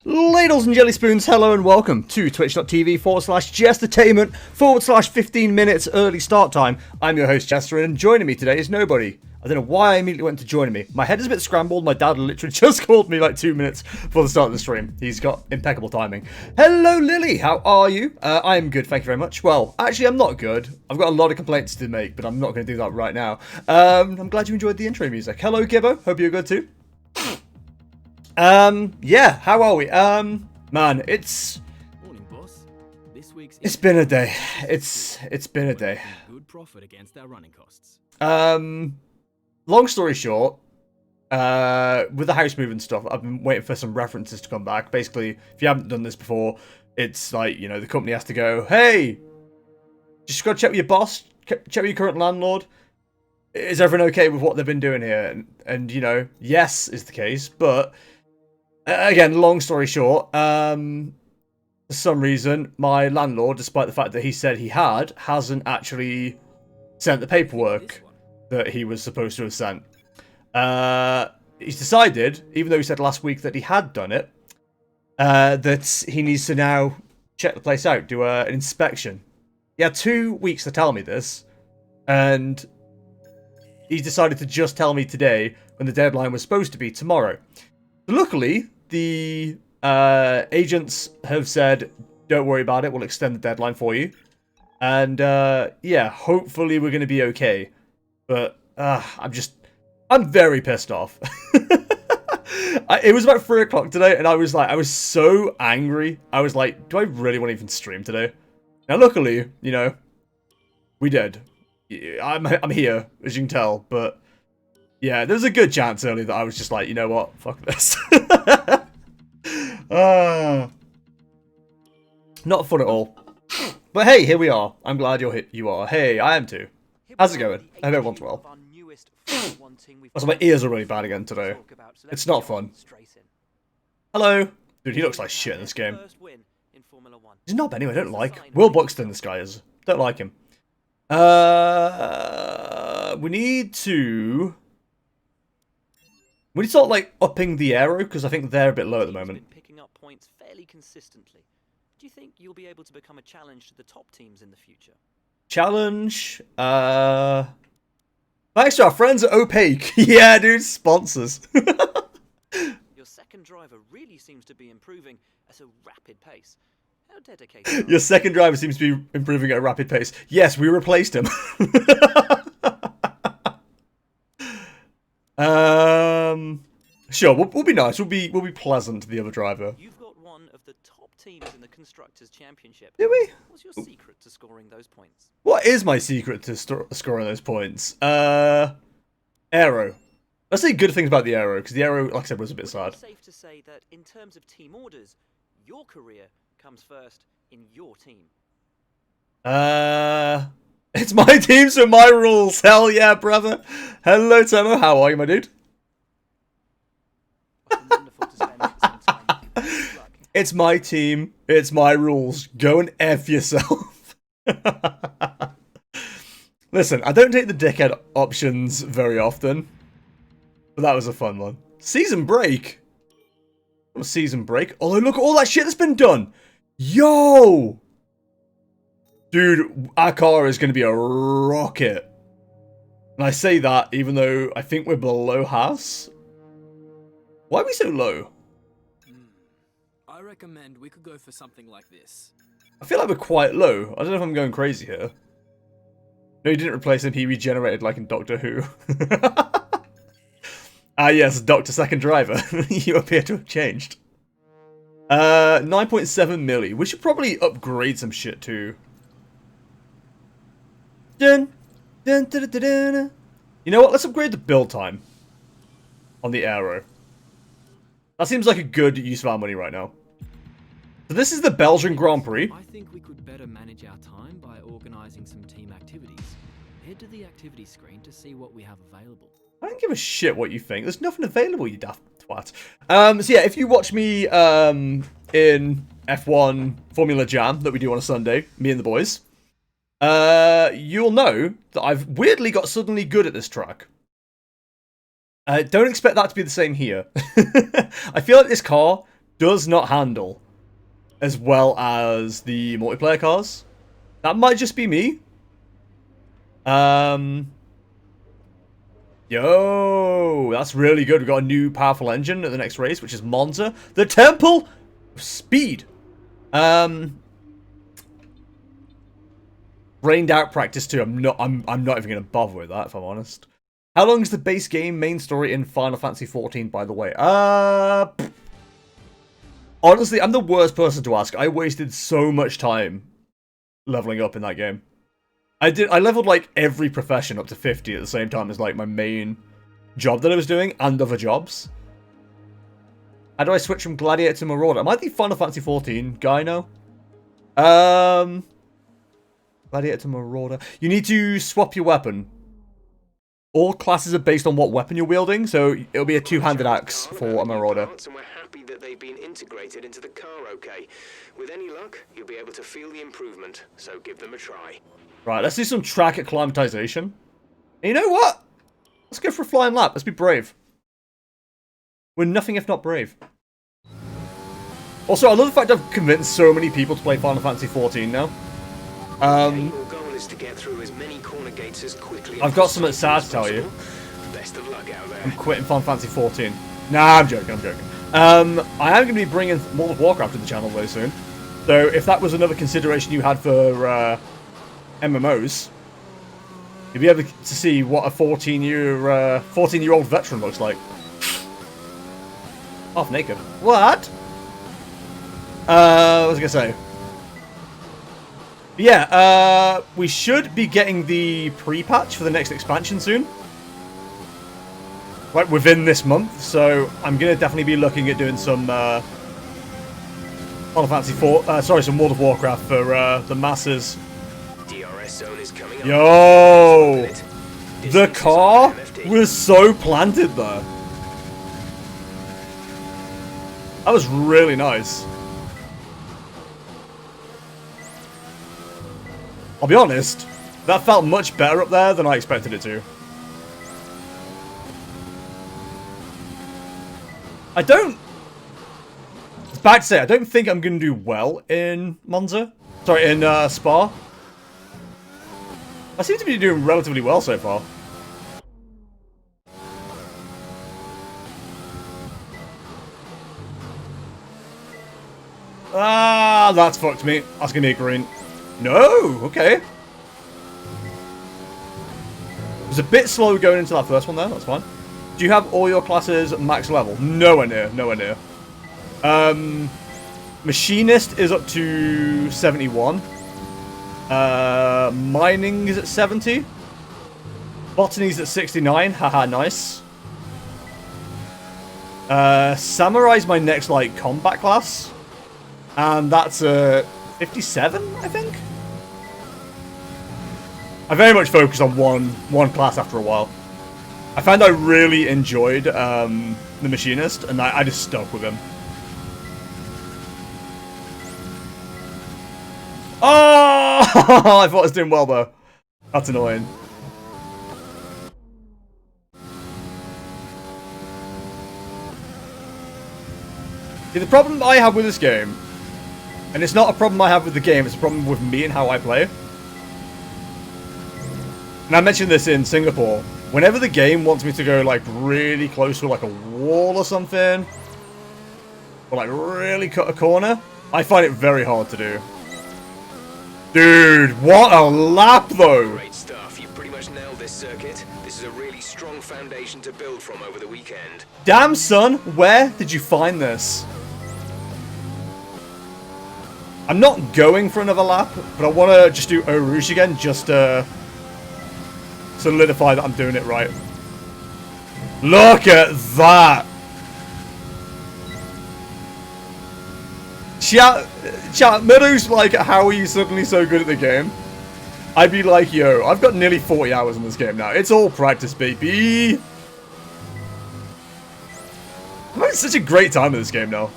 Ladles and jelly spoons, hello and welcome to twitch.tv/jestertainment/15 minutes early start time. I'm your host Jester, and joining me today is nobody. I don't know why I immediately went to joining me. My head is a bit scrambled. My dad literally just called me like 2 minutes before the start of the stream. He's got impeccable timing. Hello Lily, how are you? I am good, thank you very much. Well, actually I'm not good. I've got a lot of complaints to make, but I'm not going to do that right now. I'm glad you enjoyed the intro music. Hello Gibbo, hope you're good too. Yeah, how are we? Man, it's Morning, boss. This week's been a day. It's been a day. Good profit against our running costs. Long story short, with the house move and stuff, I've been waiting for some references to come back. Basically, if you haven't done this before, it's like, you know, the company has to go, hey, just gotta check with your boss, check with your current landlord. Is everyone okay with what they've been doing here? And you know, yes is the case, but again, long story short, for some reason, my landlord, despite the fact that he said he hasn't actually sent the paperwork that he was supposed to have sent. He's decided, even though he said last week that he had done it, that he needs to now check the place out, do an inspection. He had 2 weeks to tell me this, and he decided to just tell me today when the deadline was supposed to be tomorrow. Luckily, the agents have said, don't worry about it, we'll extend the deadline for you. And yeah, hopefully we're going to be okay. But I'm very pissed off. It was about 3 o'clock today, and I was so angry. I was like, do I really want to even stream today? Now, luckily, you know, we did. I'm here, as you can tell, but yeah, there's a good chance earlier that I was just like, you know what, fuck this. Not fun at all. But hey, here we are. I'm glad you are. Hey, I am too. How's it going? I hope everyone's well. Also, my ears are really bad again today. It's not fun. Hello. Dude, he looks like shit in this game. He's not anyway, I don't like. Will Buxton, this guy is. Don't like him. We need to start like upping the aero because I think they're a bit low at the moment. Picking up points fairly consistently. Do you think you'll be able to become a challenge to the top teams in the future? Challenge? Thanks to our friends at Opaque. Yeah, dude, sponsors. Your second driver really seems to be improving at a rapid pace. How dedicated? Your second driver seems to be improving at a rapid pace. Yes, we replaced him. Sure, we'll be nice. We'll be pleasant to the other driver. You've got one of the top teams in the Constructors' Championship. Do we? What's your secret to scoring those points? What is my secret to scoring those points? Aero. Let's say good things about the aero, because the aero, like I said, was a bit sad. It's safe to say that in terms of team orders, your career comes first in your team. It's my team, so my rules. Hell yeah, brother. Hello, Tomo. How are you, my dude? Wonderful to spend some time. Good luck. It's my team. It's my rules. Go and F yourself. Listen, I don't take the dickhead options very often, but that was a fun one. Season break. What a season break. Oh, look at all that shit that's been done. Yo! Dude, our car is going to be a rocket. And I say that even though I think we're below Haas. Why are we so low? I recommend we could go for something like this. I feel like we're quite low. I don't know if I'm going crazy here. No, he didn't replace him. He regenerated like in Doctor Who. Yes, Dr. Second Driver. You appear to have changed. 9.7 milli. We should probably upgrade some shit too. Dun, dun, dun, dun, dun, dun. You know what? Let's upgrade the build time on the aero. That seems like a good use of our money right now. So this is the Belgian Grand Prix. I think we could better manage our time by organising some team activities. Head to the activity screen to see what we have available. I don't give a shit what you think. There's nothing available, you daft twat. So yeah, if you watch me in F1 Formula Jam that we do on a Sunday, me and the boys, you'll know that I've weirdly got suddenly good at this track. Don't expect that to be the same here. I feel like this car does not handle as well as the multiplayer cars. That might just be me. Yo, that's really good. We've got a new powerful engine at the next race, which is Monza, the Temple of Speed. Rained out practice too. I'm not even gonna bother with that, if I'm honest. How long is the base game main story in Final Fantasy 14, by the way? Honestly, I'm the worst person to ask. I wasted so much time leveling up in that game. I leveled like every profession up to 50 at the same time as like my main job that I was doing and other jobs. How do I switch from Gladiator to Marauder? Am I the Final Fantasy 14 guy now? Gladiator to Marauder. You need to swap your weapon. All classes are based on what weapon you're wielding, so it'll be a two-handed axe for a Marauder. And we're happy that they've been integrated into the car, okay? With any luck, you'll be able to feel the improvement, so give them a try. Right, let's do some track acclimatization. And you know what? Let's go for a flying lap. Let's be brave. We're nothing if not brave. Also, I love the fact I've convinced so many people to play Final Fantasy 14 now. Your goal is to get through as many corner gates as quickly I've got something sad to tell you. Best of luck out there. I'm quitting Final Fantasy 14. Nah, I'm joking, I am going to be bringing World of Warcraft to the channel very soon. So if that was another consideration you had for MMOs, you'll be able to see what a 14-year-old veteran looks like. Half naked. What? What was I going to say? Yeah, we should be getting the pre-patch for the next expansion soon. Right, within this month, so I'm going to definitely be looking at doing some Final Fantasy 4, some World of Warcraft for the masses. DRS zone is coming up. Yo! The car was so planted there. That was really nice. I'll be honest, that felt much better up there than I expected it to. It's bad to say, I don't think I'm going to do well in Monza. Sorry, in Spa. I seem to be doing relatively well so far. Ah, that's fucked me. That's going to be a green. No, okay. It was a bit slow going into that first one there, that's fine. Do you have all your classes max level? Nowhere near, nowhere near. Machinist is up to 71. Mining is at 70. Botany's at 69, haha, nice. Samurai's my next, like, combat class. And that's 57, I think? I very much focused on one class after a while. I found I really enjoyed the Machinist, and I just stuck with him. Oh! I thought I was doing well, though. That's annoying. See, the problem I have with this game, and it's not a problem I have with the game, it's a problem with me and how I play. And I mentioned this in Singapore. Whenever the game wants me to go, like, really close to, like, a wall or something, or, like, really cut a corner, I find it very hard to do. Dude, what a lap, though! Great stuff. You've pretty much nailed this circuit. This is a really strong foundation to build from over the weekend. Damn, son, where did you find this? I'm not going for another lap, but I want to just do Eau Rouge again, just to solidify that I'm doing it right. Look at that! Chat, Meadow's like, how are you suddenly so good at the game? I'd be like, yo, I've got nearly 40 hours in this game now. It's all practice, baby! I'm having such a great time in this game now.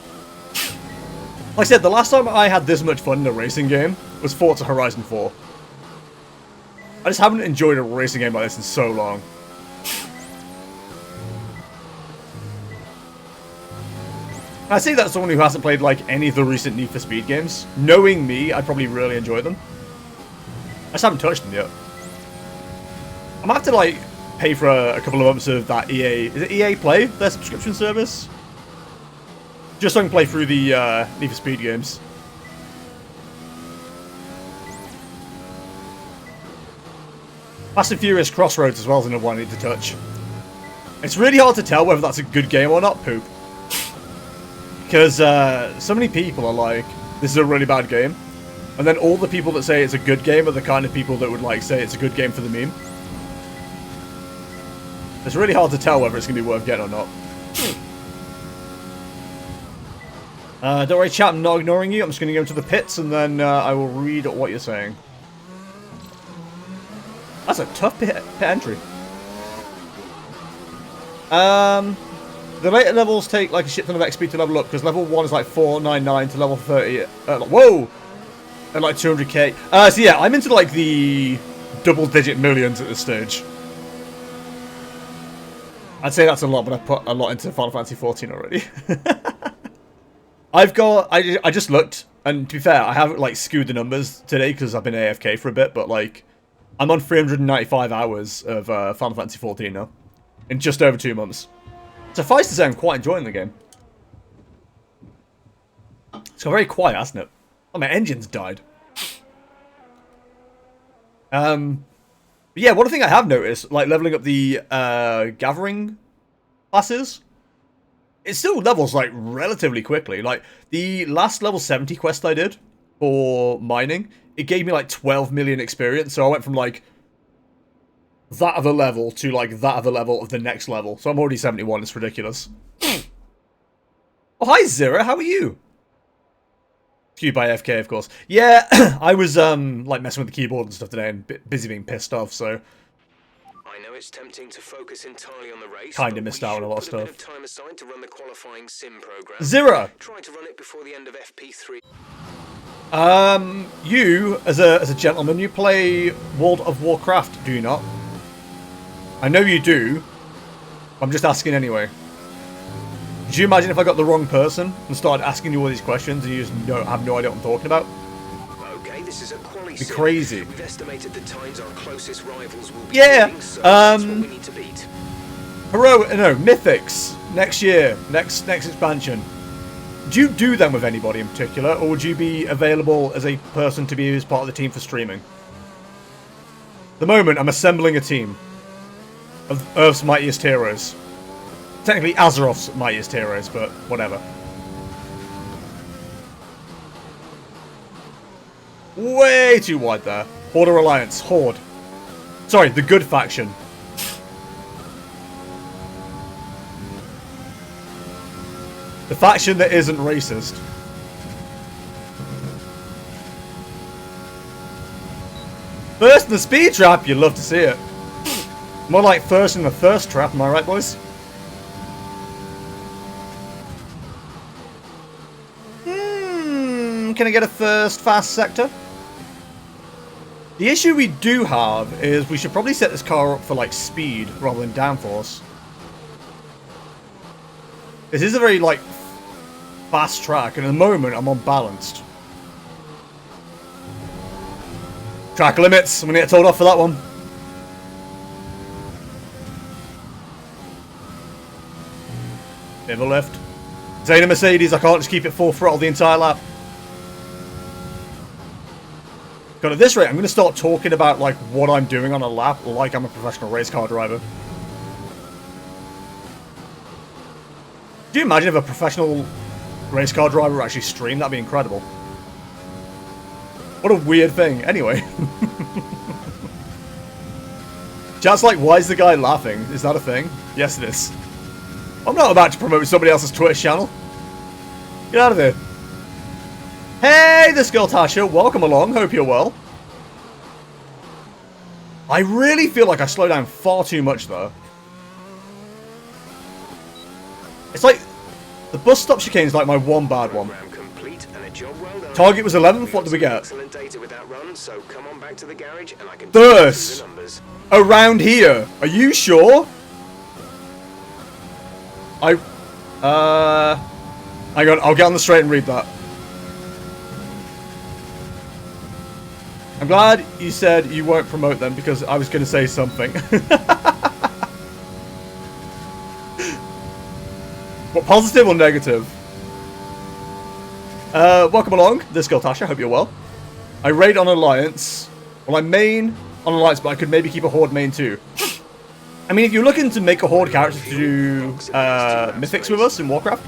Like I said, the last time I had this much fun in a racing game was Forza Horizon 4. I just haven't enjoyed a racing game like this in so long. I say that's someone who hasn't played like any of the recent Need for Speed games. Knowing me, I'd probably really enjoy them. I just haven't touched them yet. I might have to like pay for a couple of months of that EA. Is it EA Play, their subscription service? Just so I can play through the Need for Speed games. Fast and Furious Crossroads as well is another one I need to touch. It's really hard to tell whether that's a good game or not, Poop. Because so many people are like, this is a really bad game. And then all the people that say it's a good game are the kind of people that would like say it's a good game for the meme. It's really hard to tell whether it's going to be worth getting or not. Don't worry, chat, I'm not ignoring you. I'm just going to go into the pits and then I will read what you're saying. That's a tough pit entry. The later levels take like a shit ton of XP to level up because level 1 is like 499 to level 30. Whoa! At like 200k. So yeah, I'm into like the double-digit millions at this stage. I'd say that's a lot, but I've put a lot into Final Fantasy 14 already. I just looked, and to be fair, I haven't like skewed the numbers today because I've been AFK for a bit, but like, I'm on 395 hours of Final Fantasy 14 now. In just over 2 months. Suffice to say, I'm quite enjoying the game. It's got very quiet, hasn't it? Oh, my engine's died. But yeah, one thing I have noticed, like leveling up the gathering classes, it still levels like relatively quickly. Like the last level 70 quest I did for mining, it gave me like 12 million experience. So I went from like that of a level to like that of a level of the next level. So I'm already 71. It's ridiculous. Oh, hi Zira, how are you? Queued by FK, of course. Yeah, I was like messing with the keyboard and stuff today and busy being pissed off, so I know it's tempting to focus entirely on the race. Kind of missed out on a lot of stuff. Put a bit of time aside to run the qualifying sim program. Zira! Try to run it before the end of FP3. You, as a gentleman, you play World of Warcraft, do you not? I know you do. I'm just asking anyway. Could you imagine if I got the wrong person and started asking you all these questions and you just have no idea what I'm talking about? Okay, this is a quali It'd be crazy. We've estimated the times our closest rivals will be Yeah, so that's what we need to beat. Mythics next year, next expansion. Do you do them with anybody in particular, or would you be available as a person to be as part of the team for streaming? At the moment, I'm assembling a team of Earth's mightiest heroes. Technically Azeroth's mightiest heroes, but whatever. Way too wide there. Horde Alliance. Horde. Sorry, the good faction. The faction that isn't racist. First in the speed trap, you'd love to see it. More like first in the thirst trap, am I right, boys? Can I get a first fast sector? The issue we do have is we should probably set this car up for like speed rather than downforce. This is a very like fast track, and at the moment I'm unbalanced. Track limits. I'm gonna get told off for that one. Bit of a lift. This ain't a Mercedes. I can't just keep it full throttle the entire lap. God, at this rate, I'm going to start talking about like what I'm doing on a lap like I'm a professional race car driver. Do you imagine if a professional race car driver actually streamed? That'd be incredible. What a weird thing. Anyway. Chat's like, why is the guy laughing? Is that a thing? Yes, it is. I'm not about to promote somebody else's Twitch channel. Get out of here. Hey, this girl Tasha, welcome along, hope you're well. I really feel like I slow down far too much though. It's like, the bus stop chicane is like my one bad one. Target was 11th, what did we get? Thurs! Around here, are you sure? Hang on, I'll get on the straight and read that. I'm glad you said you won't promote them because I was going to say something. What, positive or negative? Welcome along. This girl Tasha, hope you're well. I raid on Alliance. Well, I main on Alliance, but I could maybe keep a Horde main too. I mean, if you're looking to make a Horde character to do Mythics with us in Warcraft,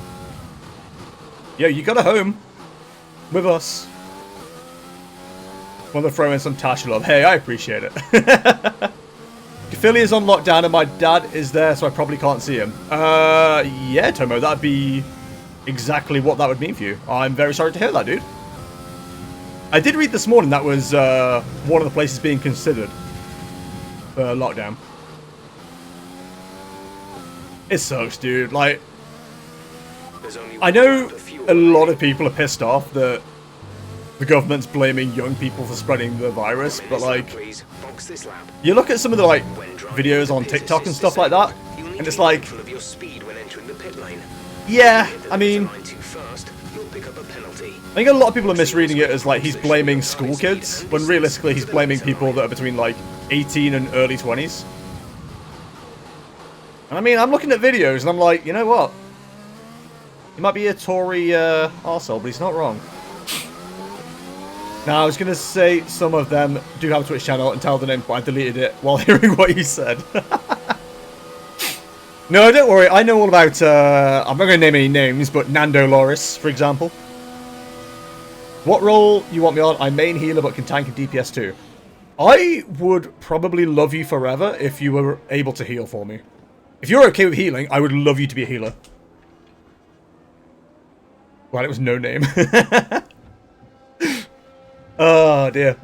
yo, you got a home with us. Want to throw in some Tasha love. Hey, I appreciate it. Philly is on lockdown and my dad is there, so I probably can't see him. Yeah, Tomo, that'd be exactly what that would mean for you. I'm very sorry to hear that, dude. I did read this morning that was one of the places being considered for lockdown. It sucks, dude. Like, I know a lot of people are pissed off that the government's blaming young people for spreading the virus, but like, you look at some of the like videos on TikTok and stuff like that, and it's like, yeah, I mean, I think a lot of people are misreading it as like he's blaming school kids, when realistically he's blaming people that are between like 18 and early 20s. And I mean, I'm looking at videos and I'm like, you know what? He might be a Tory arsehole, but he's not wrong. Now, I was going to say some of them do have a Twitch channel and tell the name, but I deleted it while hearing what you said. No, don't worry. I know all about, I'm not going to name any names, but Nando Loris, for example. What role you want me on? I'm main healer, but can tank and DPS too. I would probably love you forever if you were able to heal for me. If you're okay with healing, I would love you to be a healer. Well, it was no name. Oh dear.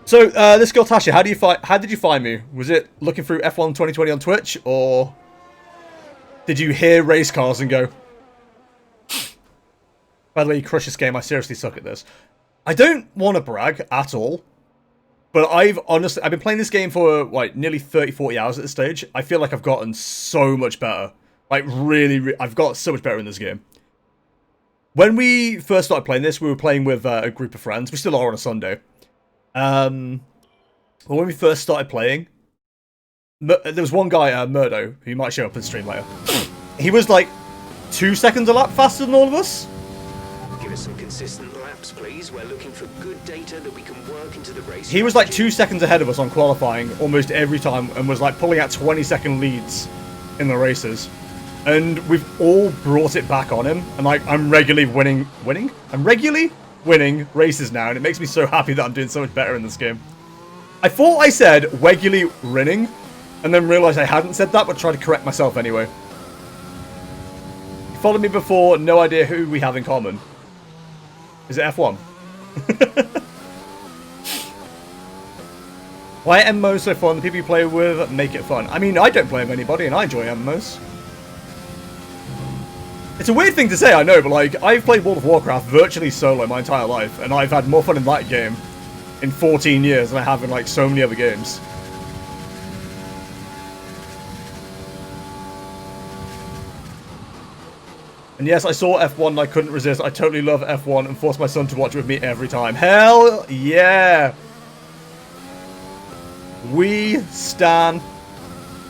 So this girl Tasha, how did you find me? Was it looking through F1 2020 on Twitch, or did you hear race cars and go, by the way, you crush this game, I seriously suck at this. I don't want to brag at all, but I've been playing this game for like nearly 30-40 hours at this stage. I feel like I've gotten so much better. Like really, I've got so much better in this game. When we first started playing this, we were playing with a group of friends. We still are on a Sunday. But when we first started playing, there was one guy, Murdo, who might show up in stream later. He was like 2 seconds a lap faster than all of us. Give us some consistent laps, please. We're looking for good data that we can work into the race. He was like 2 seconds ahead of us on qualifying almost every time and was like pulling out 20-second leads in the races. And we've all brought it back on him, and like I'm regularly winning. I'm regularly winning races now, and it makes me so happy that I'm doing so much better in this game. I thought I said regularly winning, and then realized I hadn't said that, but tried to correct myself anyway. You followed me before, no idea who we have in common. Is it F1? Why are MMOs so fun? The people you play with make it fun. I mean, I don't play with anybody, and I enjoy MMOs. It's a weird thing to say, I know, but like, I've played World of Warcraft virtually solo my entire life, and I've had more fun in that game in 14 years than I have in like so many other games. And yes, I saw F1 and I couldn't resist. I totally love F1 and forced my son to watch it with me every time. Hell yeah! We stan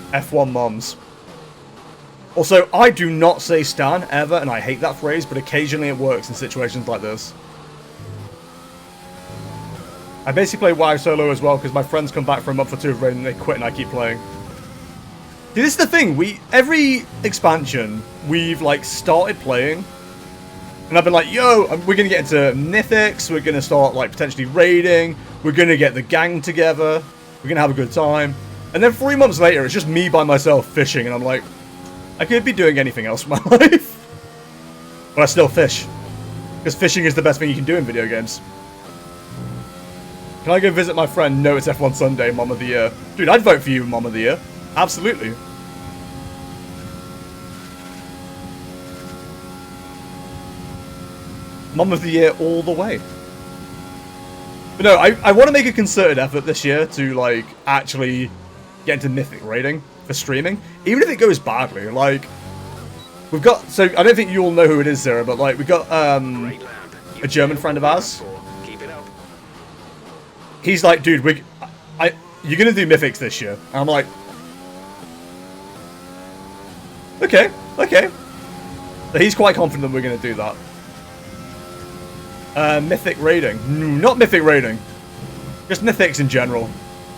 F1 moms. Also, I do not say stan ever, and I hate that phrase, but occasionally it works in situations like this. I basically play WoW solo as well, because my friends come back for a month or two of raid and they quit and I keep playing. See, this is the thing, every expansion, we've like started playing, and I've been like, yo, we're going to get into Mythics, we're going to start like potentially raiding, we're going to get the gang together, we're going to have a good time, and then 3 months later, it's just me by myself fishing, and I'm like, I could be doing anything else with my life. But I still fish. Because fishing is the best thing you can do in video games. Can I go visit my friend? No, it's F1 Sunday, Mom of the Year. Dude, I'd vote for you, Mom of the Year. Absolutely. Mom of the Year all the way. But no, I want to make a concerted effort this year to, like, actually get into Mythic raiding for streaming. Even if it goes badly, like, we've got, so I don't think you all know who it is, Zero, but like, we've got, Great lab. a German friend of ours. Keep it up. He's like, dude, you're gonna do mythics this year. And I'm like, okay. So he's quite confident we're gonna do that. Mythic raiding. Not mythic raiding. Just mythics in general.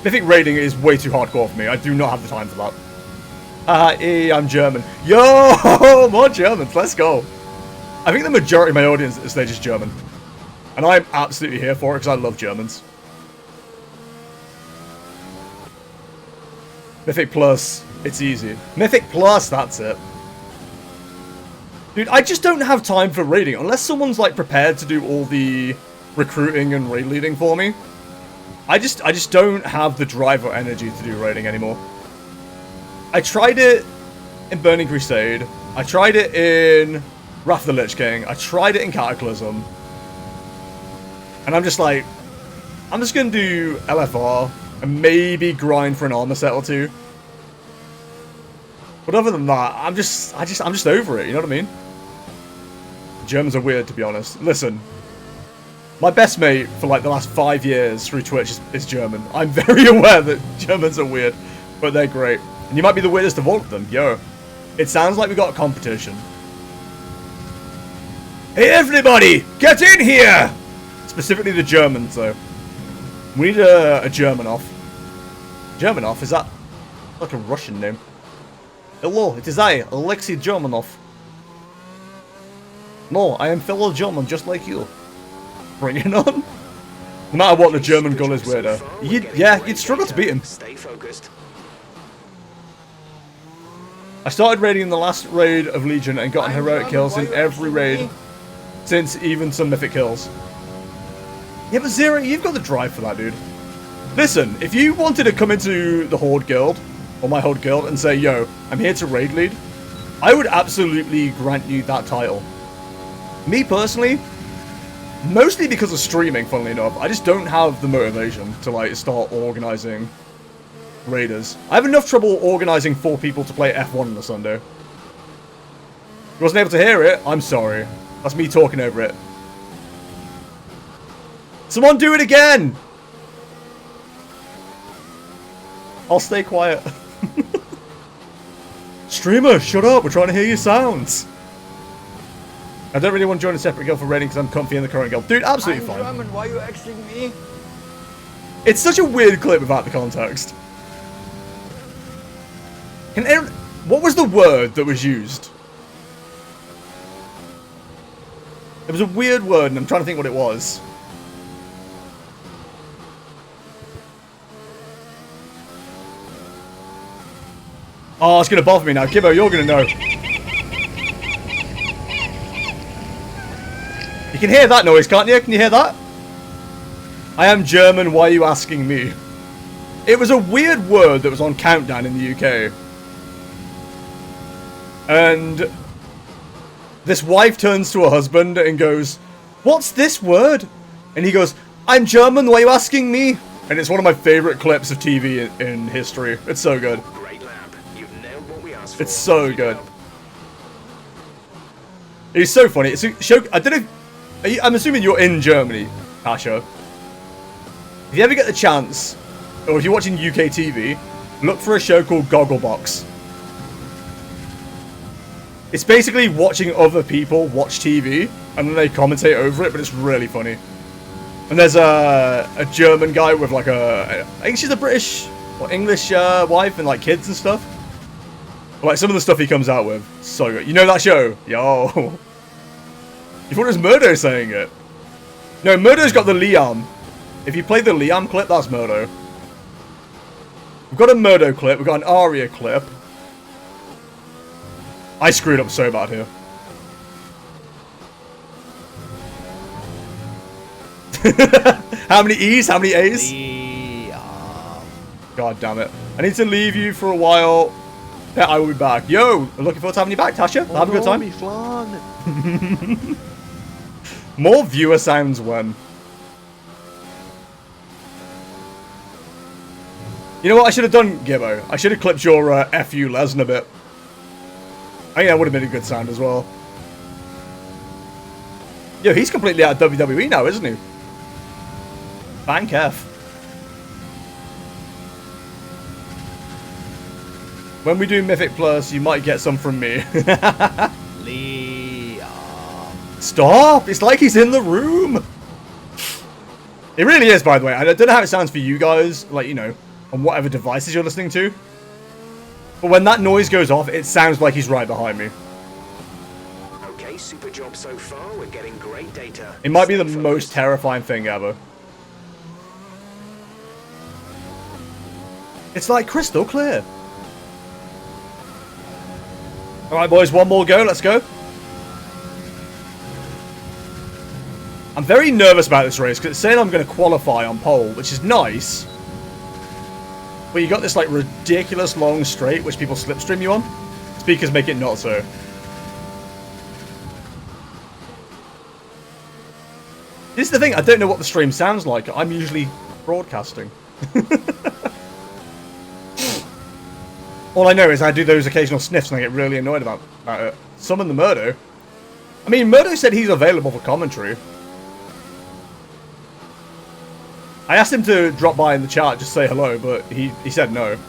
Mythic raiding is way too hardcore for me. I do not have the time for that. I'm German. Yo, more Germans. Let's go. I think the majority of my audience at this stage is German. And I'm absolutely here for it because I love Germans. Mythic Plus. It's easy. Mythic Plus, that's it. Dude, I just don't have time for raiding unless someone's like prepared to do all the recruiting and raid leading for me. I just don't have the drive or energy to do raiding anymore. I tried it in Burning Crusade. I tried it in Wrath of the Lich King. I tried it in Cataclysm. And I'm just like, I'm just gonna do LFR and maybe grind for an armor set or two. But other than that, I'm just over it, you know what I mean? Germans are weird, to be honest. Listen, my best mate for like the last 5 years through Twitch is German. I'm very aware that Germans are weird, but they're great. And you might be the weirdest of all of them. Yo, it sounds like we got a competition. Hey everybody, get in here! Specifically the Germans, though. We need a German off. German off? Is that like a Russian name? Hello, it is I, Alexei Germanov. No, I am fellow German, just like you. Bring it on. No matter what, the German gull is weirder. You'd struggle to beat him. Stay focused. I started raiding in the last raid of Legion and gotten heroic kills in every raid since even some mythic kills. Yeah, but Zero, you've got the drive for that, dude. Listen, if you wanted to come into the Horde Guild, or my Horde Guild, and say, yo, I'm here to raid lead, I would absolutely grant you that title. Me personally, mostly because of streaming, funnily enough, I just don't have the motivation to like start organizing raiders. I have enough trouble organizing 4 people to play F1 on a Sunday. If you wasn't able to hear it, I'm sorry. That's me talking over it. Someone do it again! I'll stay quiet. Streamer, shut up, we're trying to hear your sounds. I don't really want to join a separate guild for raiding because I'm comfy in the current guild. Dude, absolutely fine. German, why are you asking me? It's such a weird clip without the context. What was the word that was used? It was a weird word and I'm trying to think what it was. Oh, it's going to bother me now. Gibbo, you're going to know. You can hear that noise, can't you? Can you hear that? I am German, why are you asking me? It was a weird word that was on Countdown in the UK. And this wife turns to her husband and goes, what's this word? And he goes, I'm German, why are you asking me? And it's one of my favourite clips of TV in history. It's so good. Great lab. You've nailed what we asked for. It's so good. It's so funny. It's a show. I don't know. I'm assuming you're in Germany, Tasha. If you ever get the chance, or if you're watching UK TV, look for a show called Gogglebox. It's basically watching other people watch TV, and then they commentate over it, but it's really funny. And there's a German guy with like I think she's a British or English wife and like kids and stuff. But, like some of the stuff he comes out with, so good. You know that show? Yo. You thought it was Murdo saying it? No, Murdo's got the Liam. If you play the Liam clip, that's Murdo. We've got a Murdo clip, we've got an Aria clip. I screwed up so bad here. How many E's? How many A's? God damn it. I need to leave you for a while. Yeah, I will be back. Yo, looking forward to having you back, Tasha. Have a good time. More viewer sounds when. You know what I should have done, Gibbo? I should have clipped your FU Lesnar bit. I think that would have been a good sound as well. Yo, he's completely out of WWE now, isn't he? Bank F. When we do Mythic Plus, you might get some from me. Leon. Stop! It's like he's in the room! It really is, by the way. I don't know how it sounds for you guys, like, you know, on whatever devices you're listening to. But when that noise goes off, it sounds like he's right behind me. Okay, super job so far. We're getting great data. It might be the most terrifying thing ever. It's like crystal clear. Alright, boys, one more go. Let's go. I'm very nervous about this race because it's saying I'm going to qualify on pole, which is nice. But you got this like ridiculous long straight which people slipstream you on. Speakers make it not so. This is the thing, I don't know what the stream sounds like. I'm usually broadcasting. All I know is I do those occasional sniffs and I get really annoyed about it. Summon the Murdo. I mean, Murdo said he's available for commentary. I asked him to drop by in the chat, just say hello, but he said no. It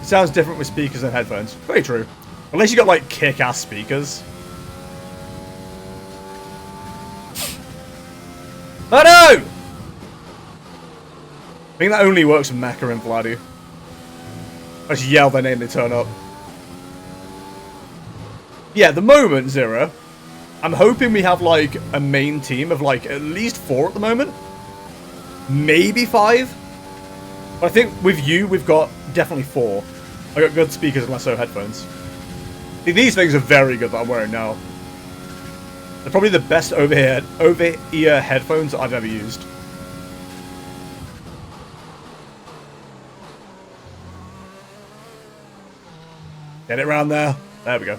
sounds different with speakers and headphones. Very true. Unless you got, like, kick-ass speakers. Oh no! I think that only works with Mecha and Vladdy. I just yell their name, they turn up. Yeah, at the moment, Zero, I'm hoping we have, like, a main team of, like, at least 4 at the moment. Maybe 5. But I think with you, we've got definitely 4. I got good speakers and less so headphones. See, these things are very good that I'm wearing now. They're probably the best over-ear headphones I've ever used. Get it around there. There we go.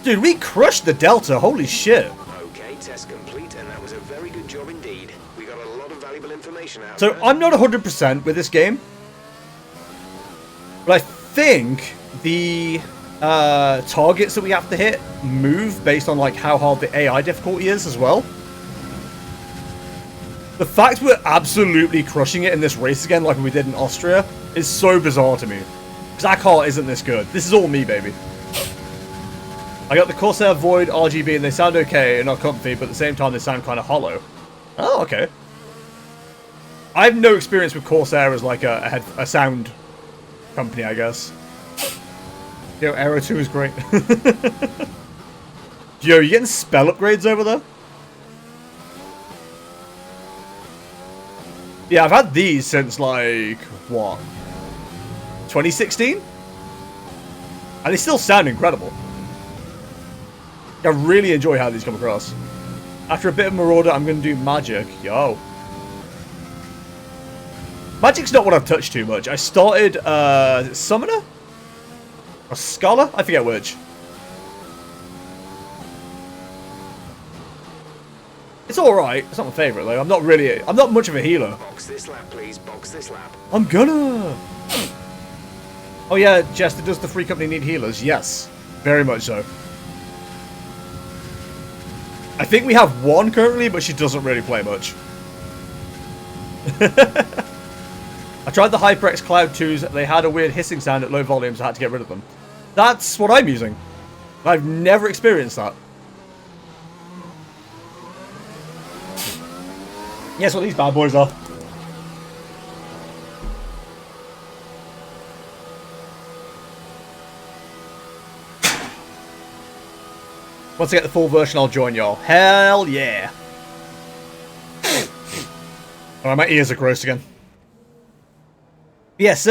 Dude, we crushed the Delta. Holy shit. Okay, test complete, and that was a very good job indeed. We got a lot of valuable information out So of that. I'm not 100% with this game. But I think the targets that we have to hit move based on like how hard the AI difficulty is as well. The fact we're absolutely crushing it in this race again like we did in Austria is so bizarre to me. Because our car isn't this good. This is all me, baby. I got the Corsair Void RGB and they sound okay and not comfy, but at the same time they sound kind of hollow. Oh, okay. I have no experience with Corsair as like a sound company, I guess. Yo, Aero 2 is great. Yo, you getting spell upgrades over there? Yeah, I've had these since like, what? 2016? And they still sound incredible. I really enjoy how these come across. After a bit of Marauder, I'm going to do Magic. Yo. Magic's not what I've touched too much. I started, is it Summoner? Or Scholar? I forget which. It's alright. It's not my favourite though. I'm not much of a healer. Box this lap, please. Box this lap. I'm gonna. Oh yeah, Jester, does the free company need healers? Yes. Very much so. I think we have one currently, but she doesn't really play much. I tried the HyperX Cloud 2s. They had a weird hissing sound at low volumes. I had to get rid of them. That's what I'm using. I've never experienced that. Guess what these bad boys are. Once I get the full version, I'll join y'all. Hell yeah. Alright, my ears are gross again. Yes,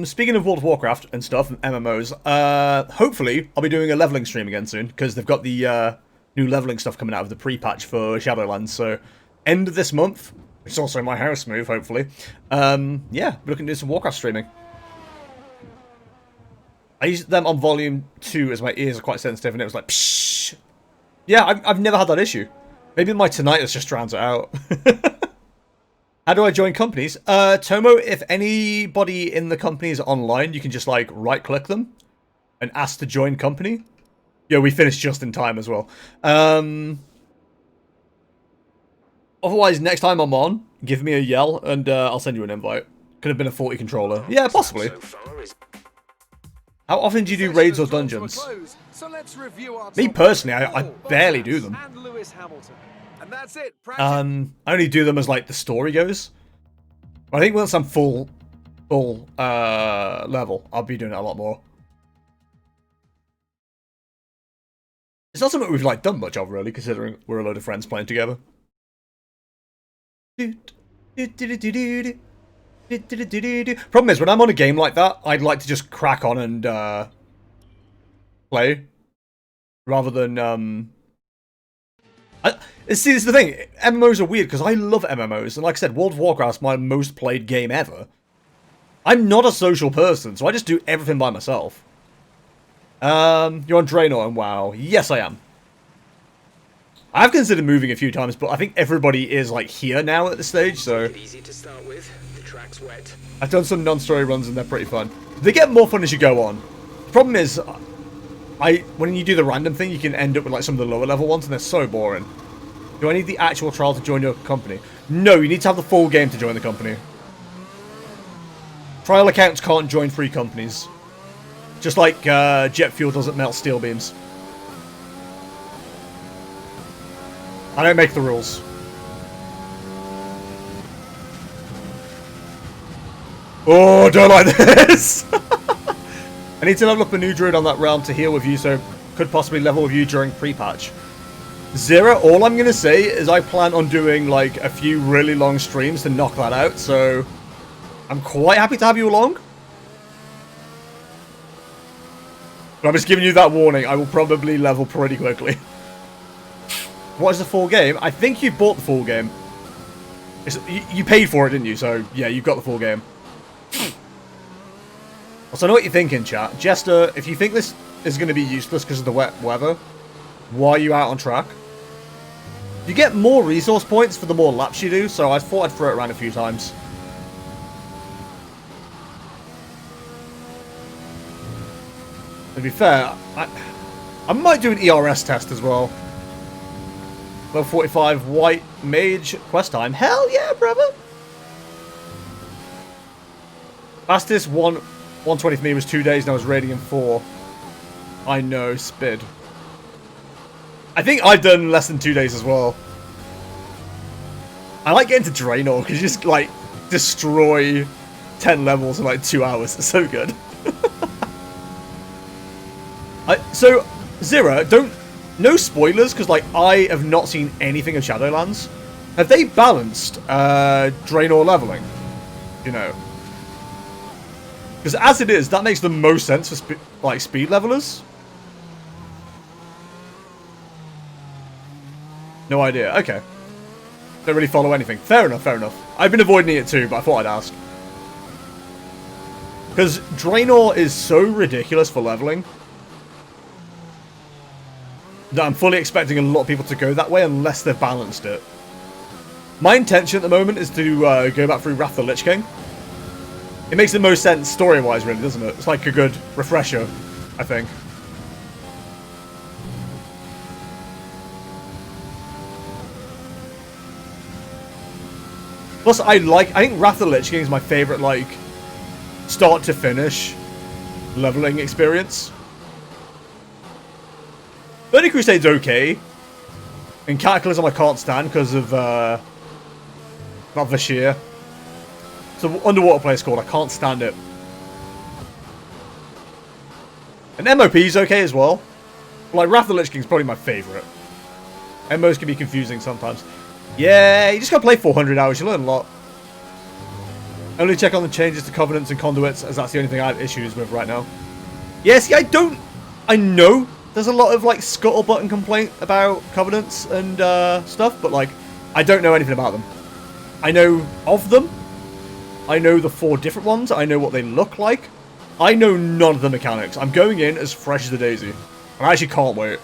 speaking of World of Warcraft and stuff, and MMOs, hopefully I'll be doing a leveling stream again soon, because they've got the new leveling stuff coming out of the pre-patch for Shadowlands, so end of this month, which is also my house move, hopefully. Yeah, we're looking to do some Warcraft streaming. I used them on volume 2 as my ears are quite sensitive, and it was like, pshh. Yeah, I've never had that issue. Maybe my tinnitus just drowns it out. How do I join companies? Tomo, if anybody in the company is online, you can just, like, right-click them. and asked to join company. Yeah, we finished just in time as well. Otherwise, next time I'm on, give me a yell and I'll send you an invite. Could have been a 40 controller. Yeah, possibly. How often do you do raids or dungeons? Me personally, I barely do them. I only do them as like the story goes. I think once I'm full level, I'll be doing it a lot more. It's not something we've like done much of really, considering we're a load of friends playing together. Problem is, when I'm on a game like that, I'd like to just crack on and play, rather than see, this is the thing. MMOs are weird because I love MMOs, and like I said, World of Warcraft's my most played game ever. I'm not a social person, so I just do everything by myself. You're on Draenor and WoW. Yes, I am. I've considered moving a few times, but I think everybody is like here now at this stage, so Easy to start with. The track's wet. I've done some non-story runs and they're pretty fun. They get more fun as you go on. The problem is, when you do the random thing, you can end up with like some of the lower level ones, and they're so boring. Do I need the actual trial to join your company? No, you need to have the full game to join the company. Trial accounts can't join free companies. Just like jet fuel doesn't melt steel beams. I don't make the rules. Oh, don't like this! I need to level up a new druid on that realm to heal with you, so could possibly level with you during pre-patch. Zero, all I'm going to say is I plan on doing like a few really long streams to knock that out, so I'm quite happy to have you along. But I'm just giving you that warning, I will probably level pretty quickly. What is the full game? I think you bought the full game. You paid for it, didn't you? So, yeah, you've got the full game. Also, I know what you're thinking, chat. Jester, if you think this is going to be useless because of the wet weather, why are you out on track? You get more resource points for the more laps you do, so I thought I'd throw it around a few times. To be fair, I might do an ERS test as well. Level 45 White Mage quest time. Hell yeah, brother! Fastest 120 for me was 2 days and I was raiding in 4. I know, Spid. I think I've done less than 2 days as well. I like getting to Draenor because you just like destroy 10 levels in like 2 hours. It's so good. So, Zero, no spoilers, because like I have not seen anything of Shadowlands. Have they balanced Draenor leveling? You know, because as it is, that makes the most sense for like speed levelers. No idea. Okay, don't really follow anything. Fair enough. Fair enough. I've been avoiding it too, but I thought I'd ask because Draenor is so ridiculous for leveling. That I'm fully expecting a lot of people to go that way unless they've balanced it. My intention at the moment is to go back through Wrath of the Lich King. It makes the most sense story-wise, really, doesn't it? It's like a good refresher, I think. Plus, I think Wrath of the Lich King is my favourite, like, start to finish leveling experience. Burning Crusade's okay. And Cataclysm I can't stand because of not Vashir. It's an underwater place called. I can't stand it. And MOP's okay as well. Like Wrath of the Lich King's probably my favourite. MOs can be confusing sometimes. Yeah, you just gotta play 400 hours, you learn a lot. Only check on the changes to Covenants and Conduits, as that's the only thing I have issues with right now. Yeah, see, I know there's a lot of, like, scuttlebutt and complaint about Covenants and stuff, but, like, I don't know anything about them. I know of them. I know the 4 different ones. I know what they look like. I know none of the mechanics. I'm going in as fresh as a daisy. I actually can't wait.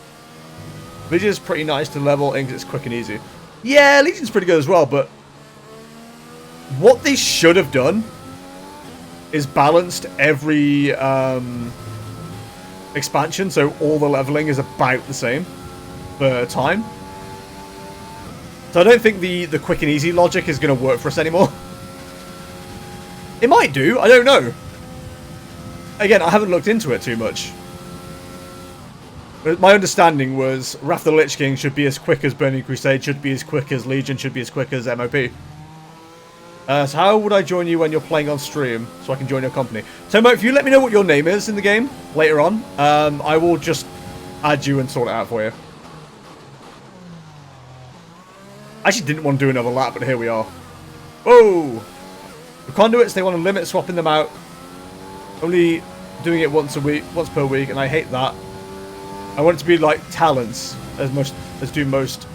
Legion's pretty nice to level in because it's quick and easy. Yeah, Legion's pretty good as well, but what they should have done is balanced every expansion, so all the leveling is about the same for time. So I don't think the quick and easy logic is going to work for us anymore. It might do, I don't know. Again, I haven't looked into it too much. But my understanding was Wrath of the Lich King should be as quick as Burning Crusade, should be as quick as Legion, should be as quick as MOP. So how would I join you when you're playing on stream, so I can join your company? Tomo, if you let me know what your name is in the game later on, I will just add you and sort it out for you. I actually didn't want to do another lap, but here we are. Whoa! The conduits, they want to limit swapping them out. Only doing it once per week, and I hate that. I want it to be like talents as do most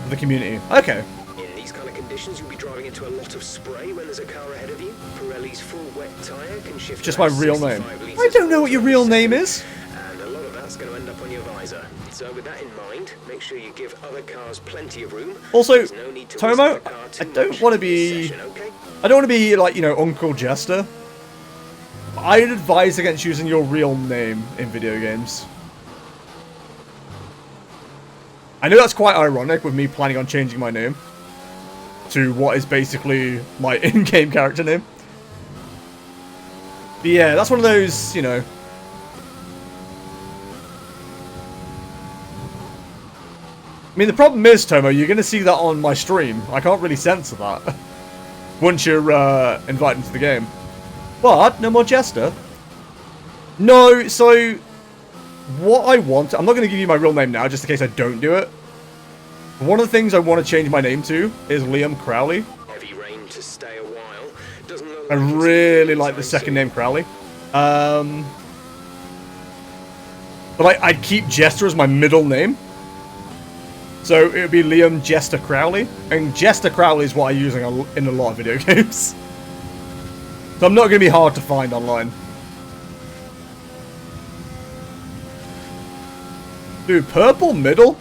of the community. Okay. In these kind of conditions, you'll be driving into a lot of spray when there's a car ahead of you. Pirelli's full wet tyre can shift. Just my real name. I don't know what your real name is. And a lot of that's going to end up on your visor. So with that in mind, make sure you give other cars plenty of room. Also, no need to Tomo, I don't want to be... okay? I don't want to be like, you know, Uncle Jester. I'd advise against using your real name in video games. I know that's quite ironic with me planning on changing my name to what is basically my in-game character name. But yeah, that's one of those, you know... I mean, the problem is, Tomo, you're going to see that on my stream. I can't really censor that once you're invited into the game. But, no more Jester. No, so... What I want... I'm not going to give you my real name now, just in case I don't do it. One of the things I want to change my name to is Liam Crowley. Heavy rain to stay a while. Doesn't look I like really like the second name Crowley. But I'd keep Jester as my middle name. So it would be Liam Jester Crowley. And Jester Crowley is what I use in a lot of video games. So I'm not going to be hard to find online. Dude, purple middle?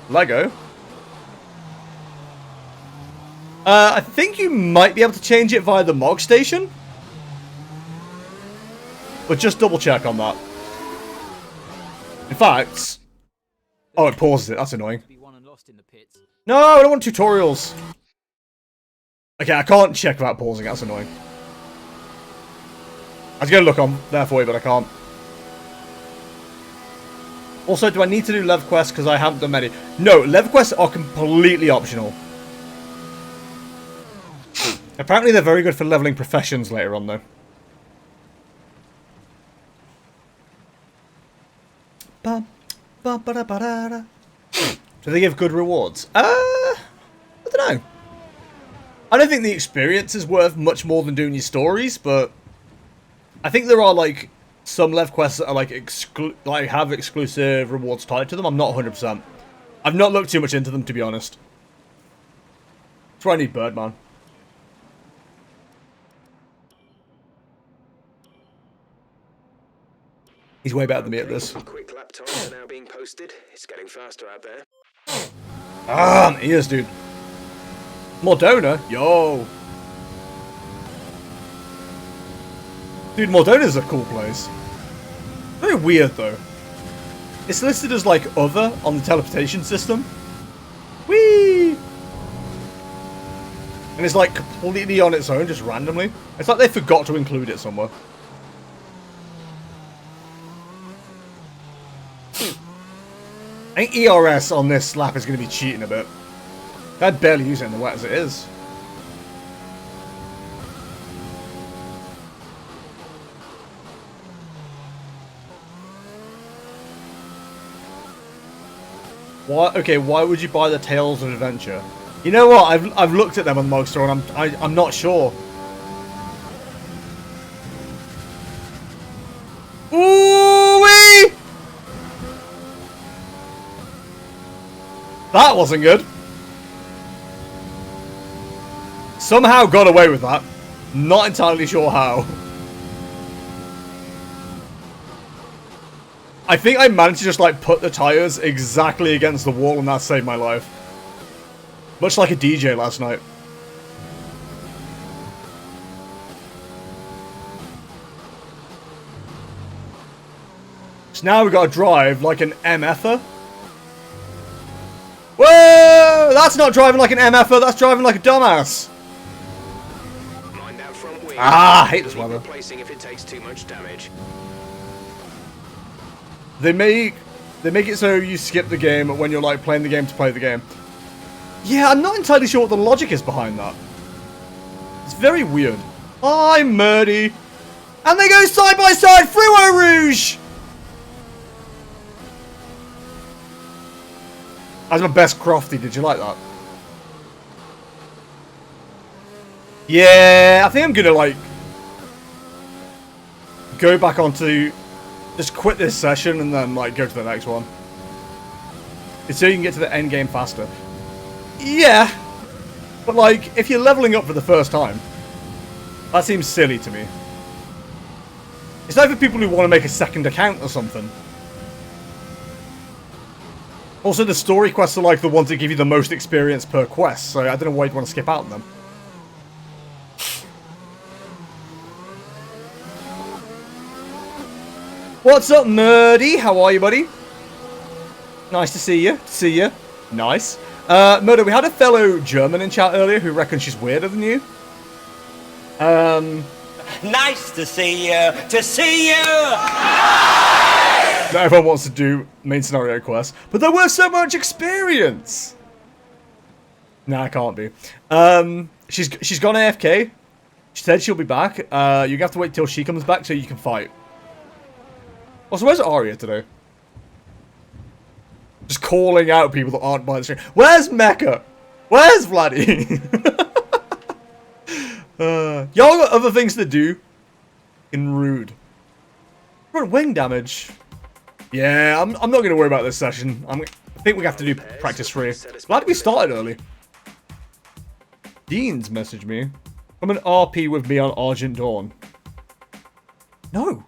Lego. I think you might be able to change it via the Mog Station. But just double check on that. In fact... Oh, it pauses it. That's annoying. No, I don't want tutorials. Okay, I can't check without pausing. That's annoying. I was going to look on there for you, but I can't. Also, do I need to do level quests because I haven't done many? No, level quests are completely optional. Apparently, they're very good for leveling professions later on, though. Do they give good rewards? I don't know. I don't think the experience is worth much more than doing your stories, but I think there are like some level quests that are like have exclusive rewards tied to them. I'm not 100%. I've not looked too much into them, to be honest. That's why I need Birdman. He's way better than me at this. Quick lap times are now being posted. It's getting faster out there. Ah, ears, dude. Mordona? Yo. Dude, Mordona's a cool place. Very weird, though. It's listed as, like, other on the teleportation system. Whee! And it's, like, completely on its own, just randomly. It's like they forgot to include it somewhere. I think ERS on this lap is going to be cheating a bit. I barely use it in the wet as it is. Why? Okay, why would you buy the Tales of Adventure? You know what? I've looked at them on the Mog Store and I'm not sure. Ooh-wee! That wasn't good. Somehow got away with that. Not entirely sure how. I think I managed to just like put the tires exactly against the wall and that saved my life. Much like a DJ last night. now we've got to drive like an MFer. Whoa! That's not driving like an MFer, that's driving like a dumbass. Mind that front wing. Ah, I hate this weather. Replacing if it takes too much damage. They make it so you skip the game when you're like playing the game to play the game. Yeah, I'm not entirely sure what the logic is behind that. It's very weird. Hi, Murdy. And they go side by side through Eau Rouge! That's my best crafty, did you like that? Yeah, I think I'm gonna like go back onto just quit this session and then like go to the next one. It's so you can get to the end game faster. Yeah. But like if you're leveling up for the first time, that seems silly to me. It's like for people who want to make a second account or something. Also, the story quests are like the ones that give you the most experience per quest, so I don't know why you'd want to skip out on them. What's up, Murdy? How are you, buddy? Nice to see you. Nice. Murder, we had a fellow German in chat earlier who reckons she's weirder than you. Nice to see you. To see you. Not everyone wants to do main scenario quests, but they're worth so much experience. Nah, I can't be. She's gone AFK. She said she'll be back. You have to wait till she comes back so you can fight. Also, where's Arya today? Just calling out people that aren't by the stream. Where's Mecha? Where's Vladdy? Y'all got other things to do. In rude. Front wing damage. Yeah, I'm not going to worry about this session. I think we have to do practice 3. Glad we started early. Dean's messaged me. Come and RP with me on Argent Dawn. No.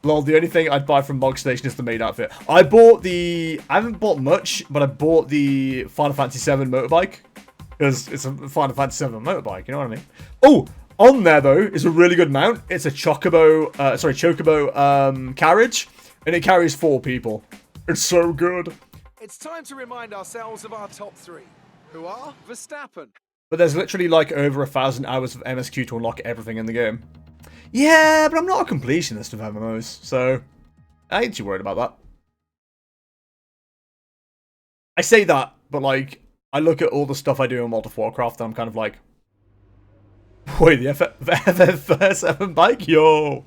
Lol, the only thing I'd buy from Mog Station is the maid outfit. I haven't bought much, but I bought the Final Fantasy 7 motorbike. Because it's a Final Fantasy 7 motorbike, you know what I mean? Oh, on there though is a really good mount. It's a chocobo carriage, and it carries 4 people. It's so good. It's time to remind ourselves of our top 3, who are Verstappen. But there's literally like over 1,000 hours of MSQ to unlock everything in the game. Yeah, but I'm not a completionist of MMOs, so I ain't too worried about that. I say that, but like, I look at all the stuff I do in World of Warcraft and I'm kind of like, wait, the FF7 bike? Yo!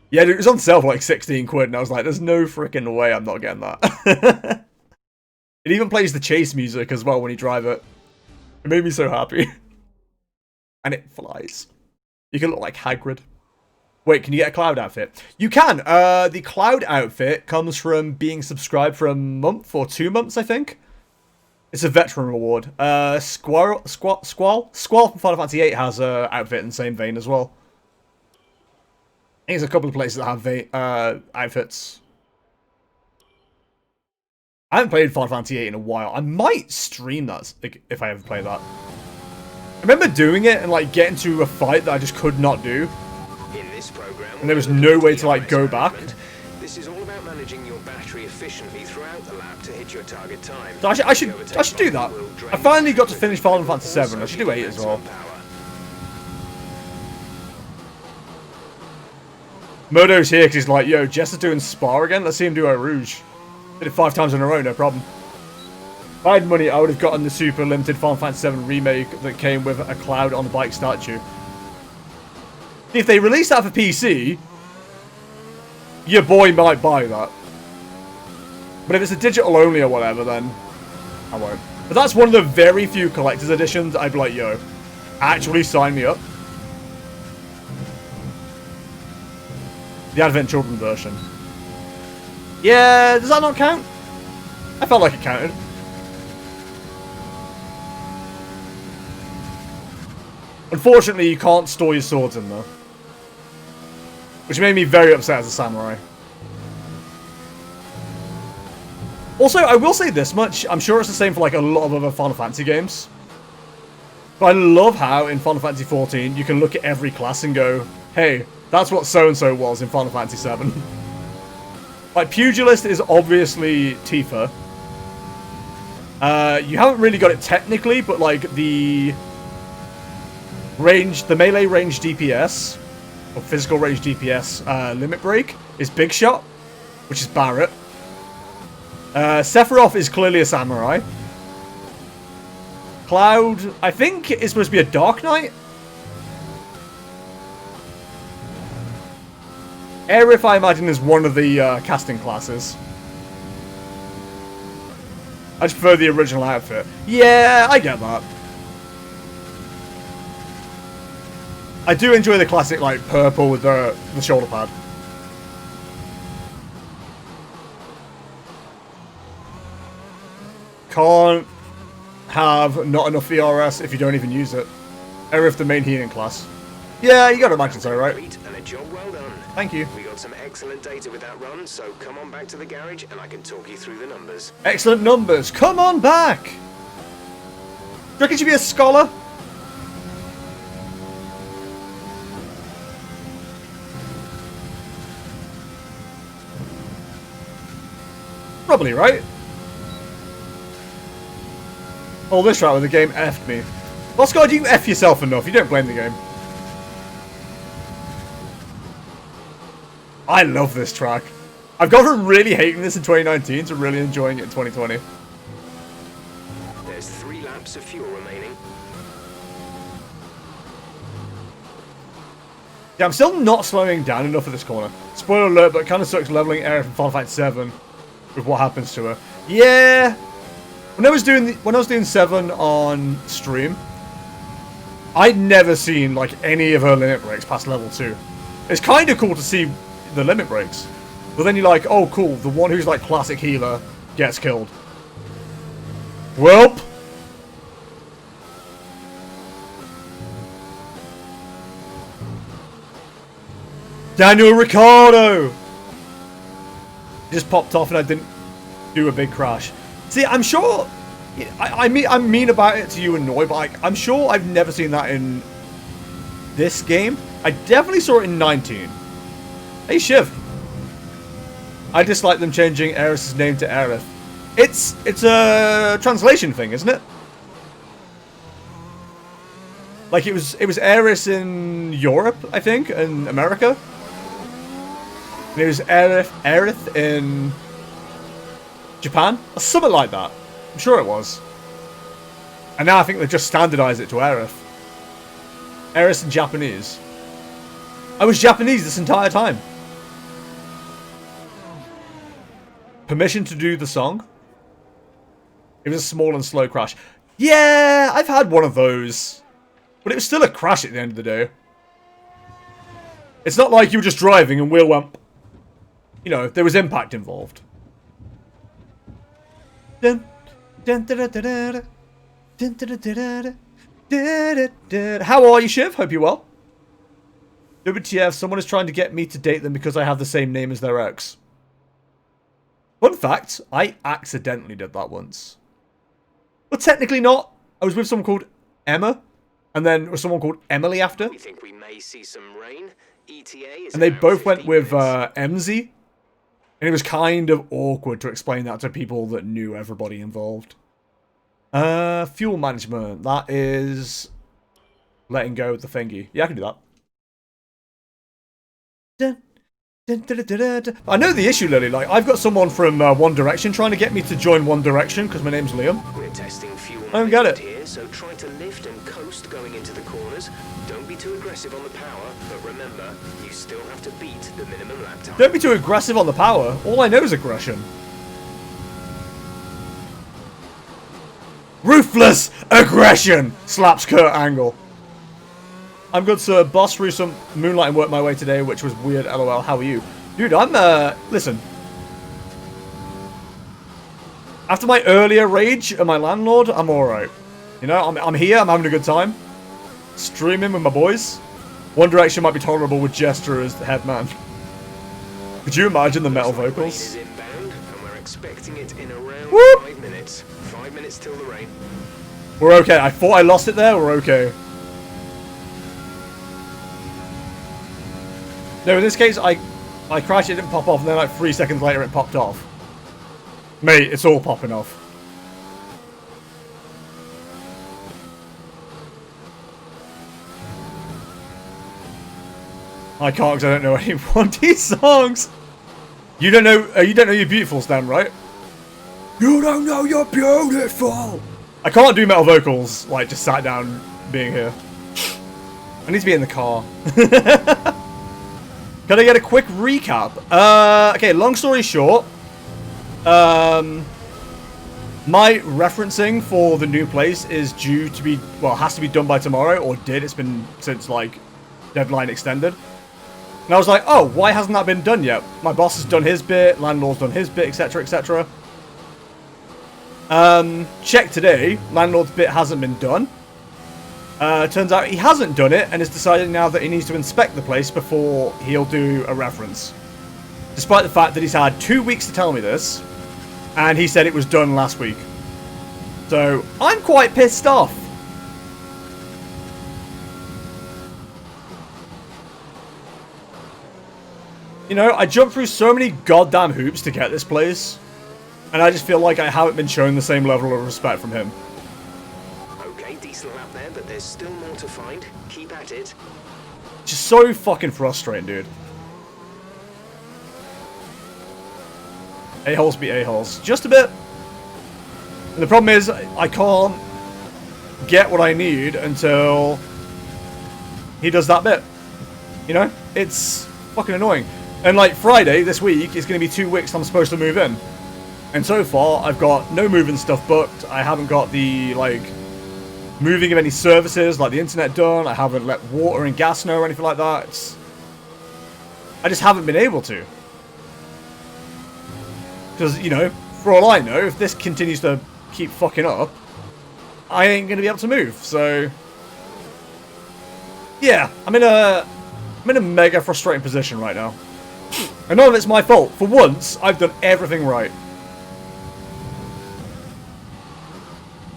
Yeah, dude, it was on sale for like 16 quid and I was like, there's no freaking way I'm not getting that. It even plays the chase music as well when you drive it. It made me so happy. And it flies. You can look like Hagrid. Wait, can you get a cloud outfit? You can! The cloud outfit comes from being subscribed for a month or 2 months, I think. It's a veteran reward. Squall from Final Fantasy VIII has an outfit in the same vein as well. I think there's a couple of places that have outfits. I haven't played Final Fantasy VIII in a while. I might stream that if I ever play that. I remember doing it and like getting to a fight that I just could not do. In this program, and there was no way to like go back. This is all about managing your battery efficiently throughout the lap to hit your target time. So I should do that. I finally got to finish Final Fantasy VII. I should do 8 as well. Modo's here because he's like, yo, Jess is doing Spa again. Let's see him do Eau Rouge. Did it 5 times in a row, no problem. If I had money, I would have gotten the super limited Final Fantasy VII remake that came with a cloud on the bike statue. If they release that for PC, your boy might buy that. But if it's a digital only or whatever, then I won't. But that's one of the very few collector's editions I'd be like, yo, actually sign me up. The Advent Children version. Yeah, does that not count? I felt like it counted. Unfortunately, you can't store your swords in there. Which made me very upset as a samurai. Also, I will say this much. I'm sure it's the same for like a lot of other Final Fantasy games. But I love how in Final Fantasy 14 you can look at every class and go, hey, that's what so-and-so was in Final Fantasy 7. Like, Pugilist is obviously Tifa. You haven't really got it technically, but like the melee range DPS, or physical range DPS limit break is Big Shot, which is Barret. Sephiroth is clearly a samurai. Cloud, I think, is supposed to be a Dark Knight. Aerith, I imagine, is one of the casting classes. I just prefer the original outfit. Yeah, I get that. I do enjoy the classic, like, purple with the shoulder pad. Can't have not enough VRS if you don't even use it. Aerith, the main healing class. Yeah, you gotta imagine so, right? And a job well done. Thank you. We got some excellent data with that run, so come on back to the garage and I can talk you through the numbers. Excellent numbers. Come on back. Do you reckon she'd be a scholar? Probably, right? Oh, this right where the game effed me. Lost God, you F yourself enough. You don't blame the game. I love this track. I've gone from really hating this in 2019 to really enjoying it in 2020. There's 3 laps of fuel remaining. Yeah, I'm still not slowing down enough at this corner. Spoiler alert, but it kind of sucks leveling Aerith in Final Fight 7 with what happens to her. Yeah! When I was doing 7 on stream, I'd never seen like any of her limit breaks past level 2. It's kind of cool to see the limit breaks. But then you're like, oh cool, the one who's like classic healer gets killed. Welp! Daniel Ricciardo! Just popped off and I didn't do a big crash. See, I'm sure... I'm mean about it to you and Noi, but like, I'm sure I've never seen that in this game. I definitely saw it in 19. Hey, Shiv. I dislike them changing Aerith's name to Aerith. It's a translation thing, isn't it? Like, it was Aerith in Europe, I think, and America. And it was Aerith in Japan? Or something like that. I'm sure it was. And now I think they've just standardized it to Aerith. Aerith in Japanese. I was Japanese this entire time. Permission to do the song? It was a small and slow crash. Yeah, I've had one of those. But it was still a crash at the end of the day. It's not like you were just driving and wheel went... You know, there was impact involved. Dun, dun, dun, dun, dun, dun, dun, dun, dun, dun, dun. How are you, Shiv? Hope you're well. WTF, someone is trying to get me to date them because I have the same name as their ex. Fun fact, I accidentally did that once. But technically not. I was with someone called Emma, and then with someone called Emily after. We think we may see some rain. ETA is and they about both went 15 with minutes. MZ. And it was kind of awkward to explain that to people that knew everybody involved. Fuel management. That is letting go of the thingy. Yeah, I can do that. Dun, dun, dun, dun, dun, dun. I know the issue, Lily. Like, I've got someone from One Direction trying to get me to join One Direction because my name's Liam. We're testing fuel I don't get it. here, so try to lift and coast going into the corners. Don't be too aggressive on the power, but remember, you still have to beat the minimum lap time. Don't be too aggressive on the power. All I know is aggression. Ruthless aggression! Slaps Kurt Angle. I'm good, sir. Boss through some moonlighting work my way today, which was weird, lol. How are you? Dude, I'm, listen. After my earlier rage and my landlord, I'm alright. You know, I'm here, I'm having a good time. Streaming with my boys. One Direction might be tolerable with Jester as the head man. Could you imagine the metal Rain vocals? is inbound, and we're expecting it in around Whoop! 5 minutes. 5 minutes till the rain. We're okay. I thought I lost it there. We're okay. No, in this case, I crashed, it didn't pop off, and then like 3 seconds later it popped off. Mate, it's all popping off. I can't because I don't know any one of these songs. You don't know you're beautiful, Stan, right? You don't know you're beautiful. I can't do metal vocals like just sat down being here. I need to be in the car. Can I get a quick recap? Okay, long story short, my referencing for the new place is due to be, well, has to be done by tomorrow, or did. It's been since like deadline extended. And I was like, oh, why hasn't that been done yet? My boss has done his bit, landlord's done his bit, etc, etc. Check today, landlord's bit hasn't been done. Turns out he hasn't done it and is deciding now that he needs to inspect the place before he'll do a reference. Despite the fact that he's had 2 weeks to tell me this, and he said it was done last week. So, I'm quite pissed off. You know, I jumped through so many goddamn hoops to get this place, and I just feel like I haven't been shown the same level of respect from him. Okay, decent lap there, but there's still more to find. Keep at it. Just so fucking frustrating, dude. A-holes be a-holes. Just a bit. And the problem is, I can't get what I need until he does that bit. You know? It's fucking annoying. And like Friday this week is going to be 2 weeks I'm supposed to move in. And so far, I've got no moving stuff booked. I haven't got the, like, moving of any services, like the internet done. I haven't let water and gas know or anything like that. I just haven't been able to. Because, you know, for all I know, if this continues to keep fucking up, I ain't going to be able to move. So, yeah, I'm in a mega frustrating position right now. And none of it's my fault. For once, I've done everything right.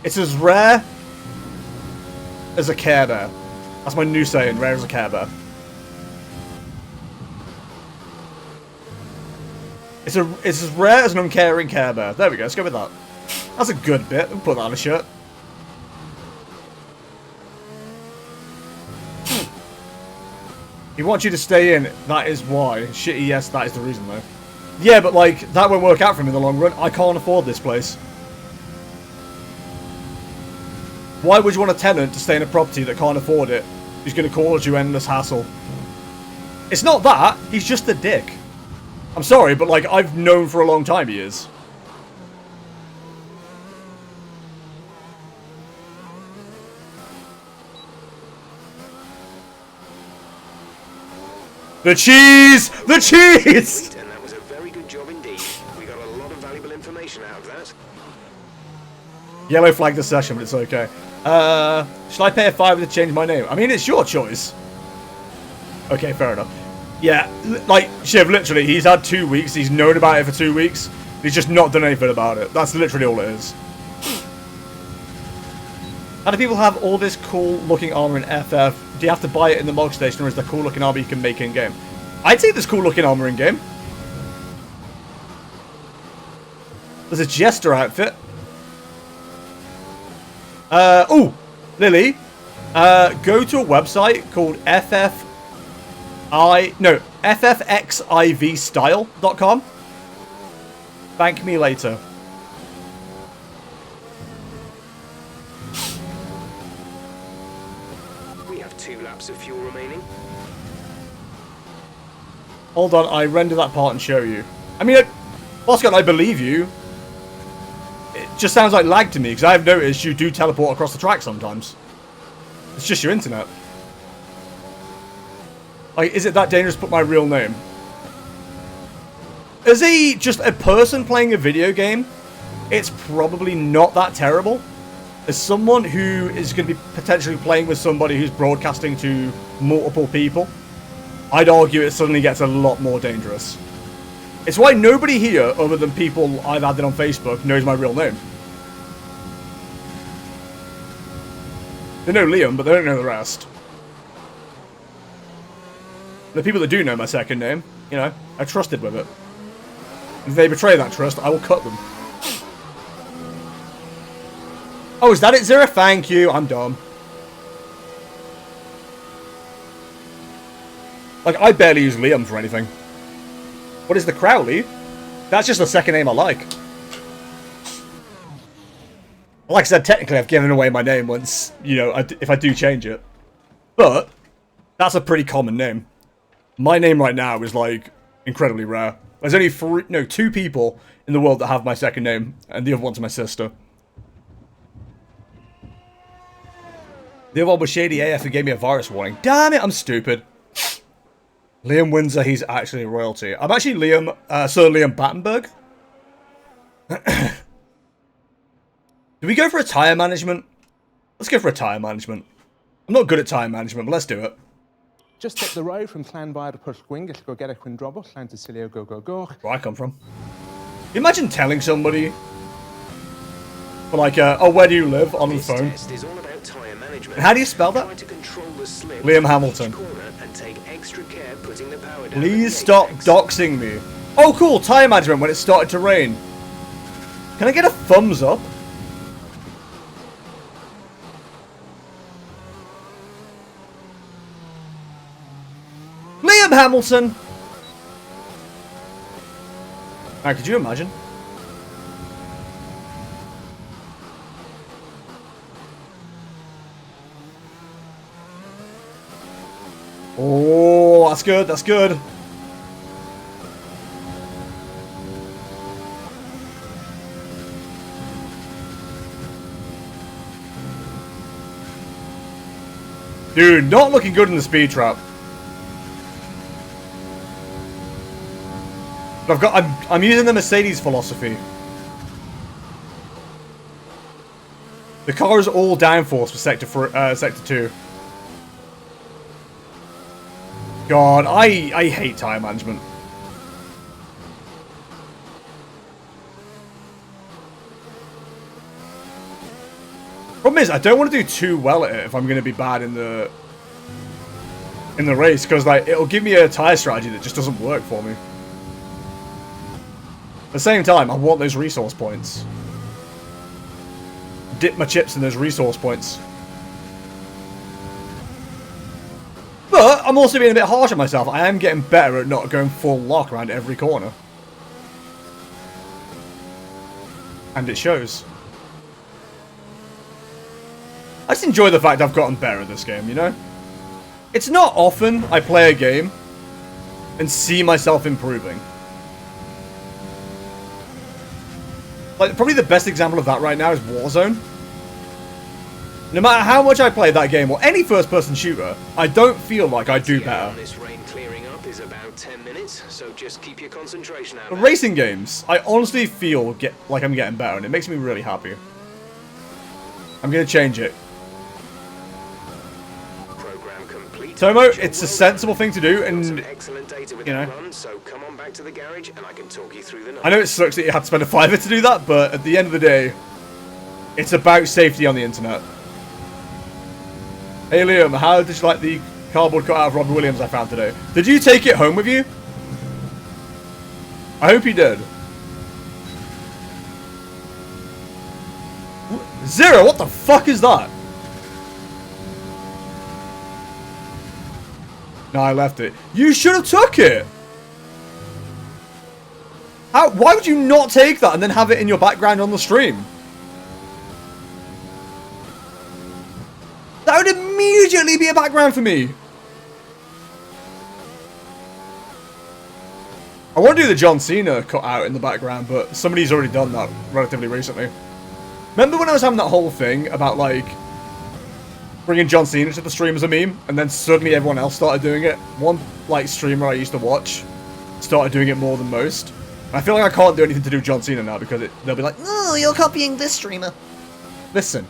It's as rare as a Care Bear. That's my new saying, rare as a Care Bear. It's as rare as an uncaring Care Bear. There we go, let's go with that. That's a good bit. We'll put that on a shirt. He wants you to stay in. That is why. Shitty, yes, that is the reason, though. Yeah, but, like, that won't work out for him in the long run. I can't afford this place. Why would you want a tenant to stay in a property that can't afford it, who's going to cause you endless hassle? It's not that. He's just a dick. I'm sorry, but, like, I've known for a long time he is. The cheese! The cheese! And that was a very good job indeed. We got a lot of valuable information out of that. Yellow flagged the session, but it's okay. Should I pay a $5 to change my name? I mean, it's your choice. Okay, fair enough. Yeah, like, Shiv, literally, he's had 2 weeks. He's known about it for 2 weeks. He's just not done anything about it. That's literally all it is. How do people have all this cool-looking armor in FF? Do you have to buy it in the log station, or is there cool-looking armor you can make in-game? I'd say there's cool-looking armor in-game. There's a Jester outfit. Oh, Lily. Go to a website called ffxivstyle.com. Thank me later. We have 2 laps of fuel remaining. Hold on, I render that part and show you. I mean, Boscott, I believe you. It just sounds like lag to me, because I've noticed you do teleport across the track sometimes. It's just your internet. Like, is it that dangerous to put my real name? Is he just a person playing a video game? It's probably not that terrible. As someone who is going to be potentially playing with somebody who's broadcasting to multiple people, I'd argue it suddenly gets a lot more dangerous. It's why nobody here, other than people I've added on Facebook, knows my real name. They know Liam, but they don't know the rest. The people that do know my second name, you know, I trusted with it. If they betray that trust, I will cut them. Oh, is that it, Zero? Thank you. I'm dumb. Like, I barely use Liam for anything. What is the Crowley? That's just the second name I like. Like I said, technically I've given away my name once, you know, if I do change it. But, that's a pretty common name. My name right now is, like, incredibly rare. There's only 2 people in the world that have my second name, and the other one's my sister. The other one was Shady AF who gave me a virus warning. Damn it, I'm stupid. Liam Windsor, he's actually royalty. I'm actually Liam, Sir Liam Battenberg. Do we go for a tyre management? Let's go for a tyre management. I'm not good at tyre management, but let's do it. Just up the road from Llanfair to Pwllgwyngyll, go get a Quindrobol, Llan Tysilio, go. Where I come from. Can you imagine telling somebody, for like, oh, where do you live, on the phone? Test is all about tyre management. And how do you spell that? Try to control the slip Liam each Hamilton. corner and take extra care putting the power down Please at the stop apex. doxing me. Oh, cool, tyre management when it started to rain. Can I get a thumbs up? Liam Hamilton! Alright, could you imagine? Oh, that's good, that's good. Dude, not looking good in the speed trap. But I'm using the Mercedes philosophy. The car is all downforce for sector 2. God, I hate tyre management. Problem is, I don't want to do too well at it if I'm going to be bad in the race, because like it'll give me a tyre strategy that just doesn't work for me. At the same time, I want those resource points. Dip my chips in those resource points. But I'm also being a bit harsh on myself. I am getting better at not going full lock around every corner. And it shows. I just enjoy the fact I've gotten better at this game, you know? It's not often I play a game and see myself improving. Like, probably the best example of that right now is Warzone. No matter how much I play that game, or any first-person shooter, I don't feel like I do better. This rain clearing up is about 10 minutes, so just keep your concentration out. The racing games, I honestly feel like I'm getting better, and it makes me really happy. I'm gonna change it. Program complete. Tomo, it's a sensible thing to do, and excellent data with you know. that run, so come on back to the garage and I can talk you through the numbers. I know it sucks that you have to spend a $5 to do that, but at the end of the day, it's about safety on the internet. Hey Liam, how did you like the cardboard cutout of Robbie Williams I found today? Did you take it home with you? I hope you did. Zero, what the fuck is that? No, I left it. You should have took it! How? Why would you not take that and then have it in your background on the stream? That would immediately be a background for me. I want to do the John Cena cutout in the background, but somebody's already done that relatively recently. Remember when I was having that whole thing about, like, bringing John Cena to the stream as a meme, and then suddenly everyone else started doing it? One, like, streamer I used to watch started doing it more than most. And I feel like I can't do anything to do with John Cena now, because they'll be like, oh, you're copying this streamer. Listen.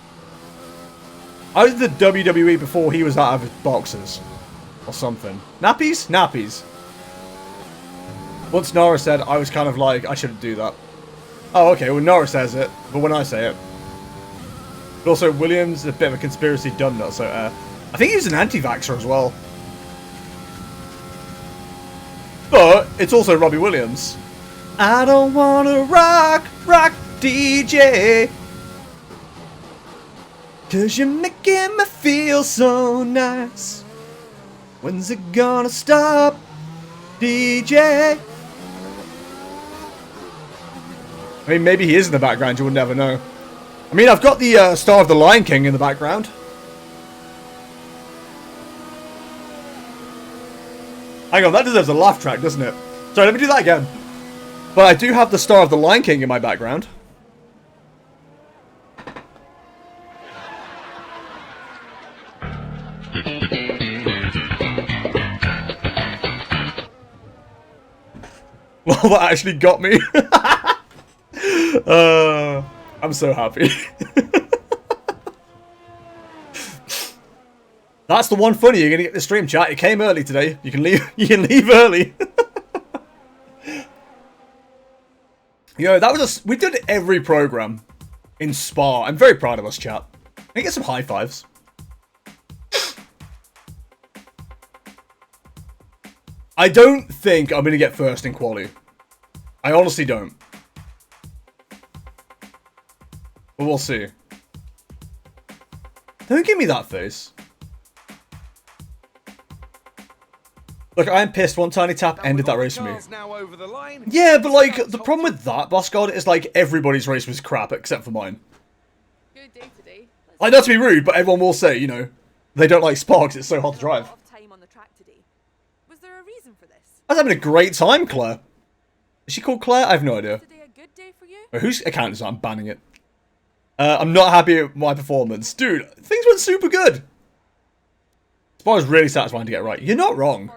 I was the WWE before he was out of his boxes. Or something. Nappies? Nappies. Once Nora said, I was kind of like, I shouldn't do that. Oh, okay, well Nora says it, but when I say it. But also, Williams is a bit of a conspiracy dumbnut, so, I think he's an anti-vaxxer as well. But, it's also Robbie Williams. I don't wanna rock DJ. 'Cause you're making me feel so nice. When's it gonna stop, DJ? I mean, maybe he is in the background, you would never know. I mean, I've got the Star of the Lion King in the background. Hang on, that deserves a laugh track, doesn't it? Sorry, let me do that again. But I do have the Star of the Lion King in my background. Well, that actually got me. I'm so happy. That's the one funny you're gonna get the stream chat. It came early today. You can leave. You can leave early. Yo, that was we did every program in Spa. I'm very proud of us, chat. Can I get some high fives? I don't think I'm gonna get first in quali. I honestly don't. But we'll see. Don't give me that face. Look, I am pissed. One tiny tap ended that race for me. Yeah, but like, the problem with that, boss god, is like everybody's race was crap except for mine. Good day today. Like, not to be rude, but everyone will say, you know, they don't like Sparks, it's so hard to drive. Was there a reason for this? I was having a great time, Claire. Is she called Claire? I have no idea. Today a good day for you? Wait, whose account is that? I'm banning it. I'm not happy with my performance. Dude, things went super good. Spa was really satisfying to get right. You're not wrong.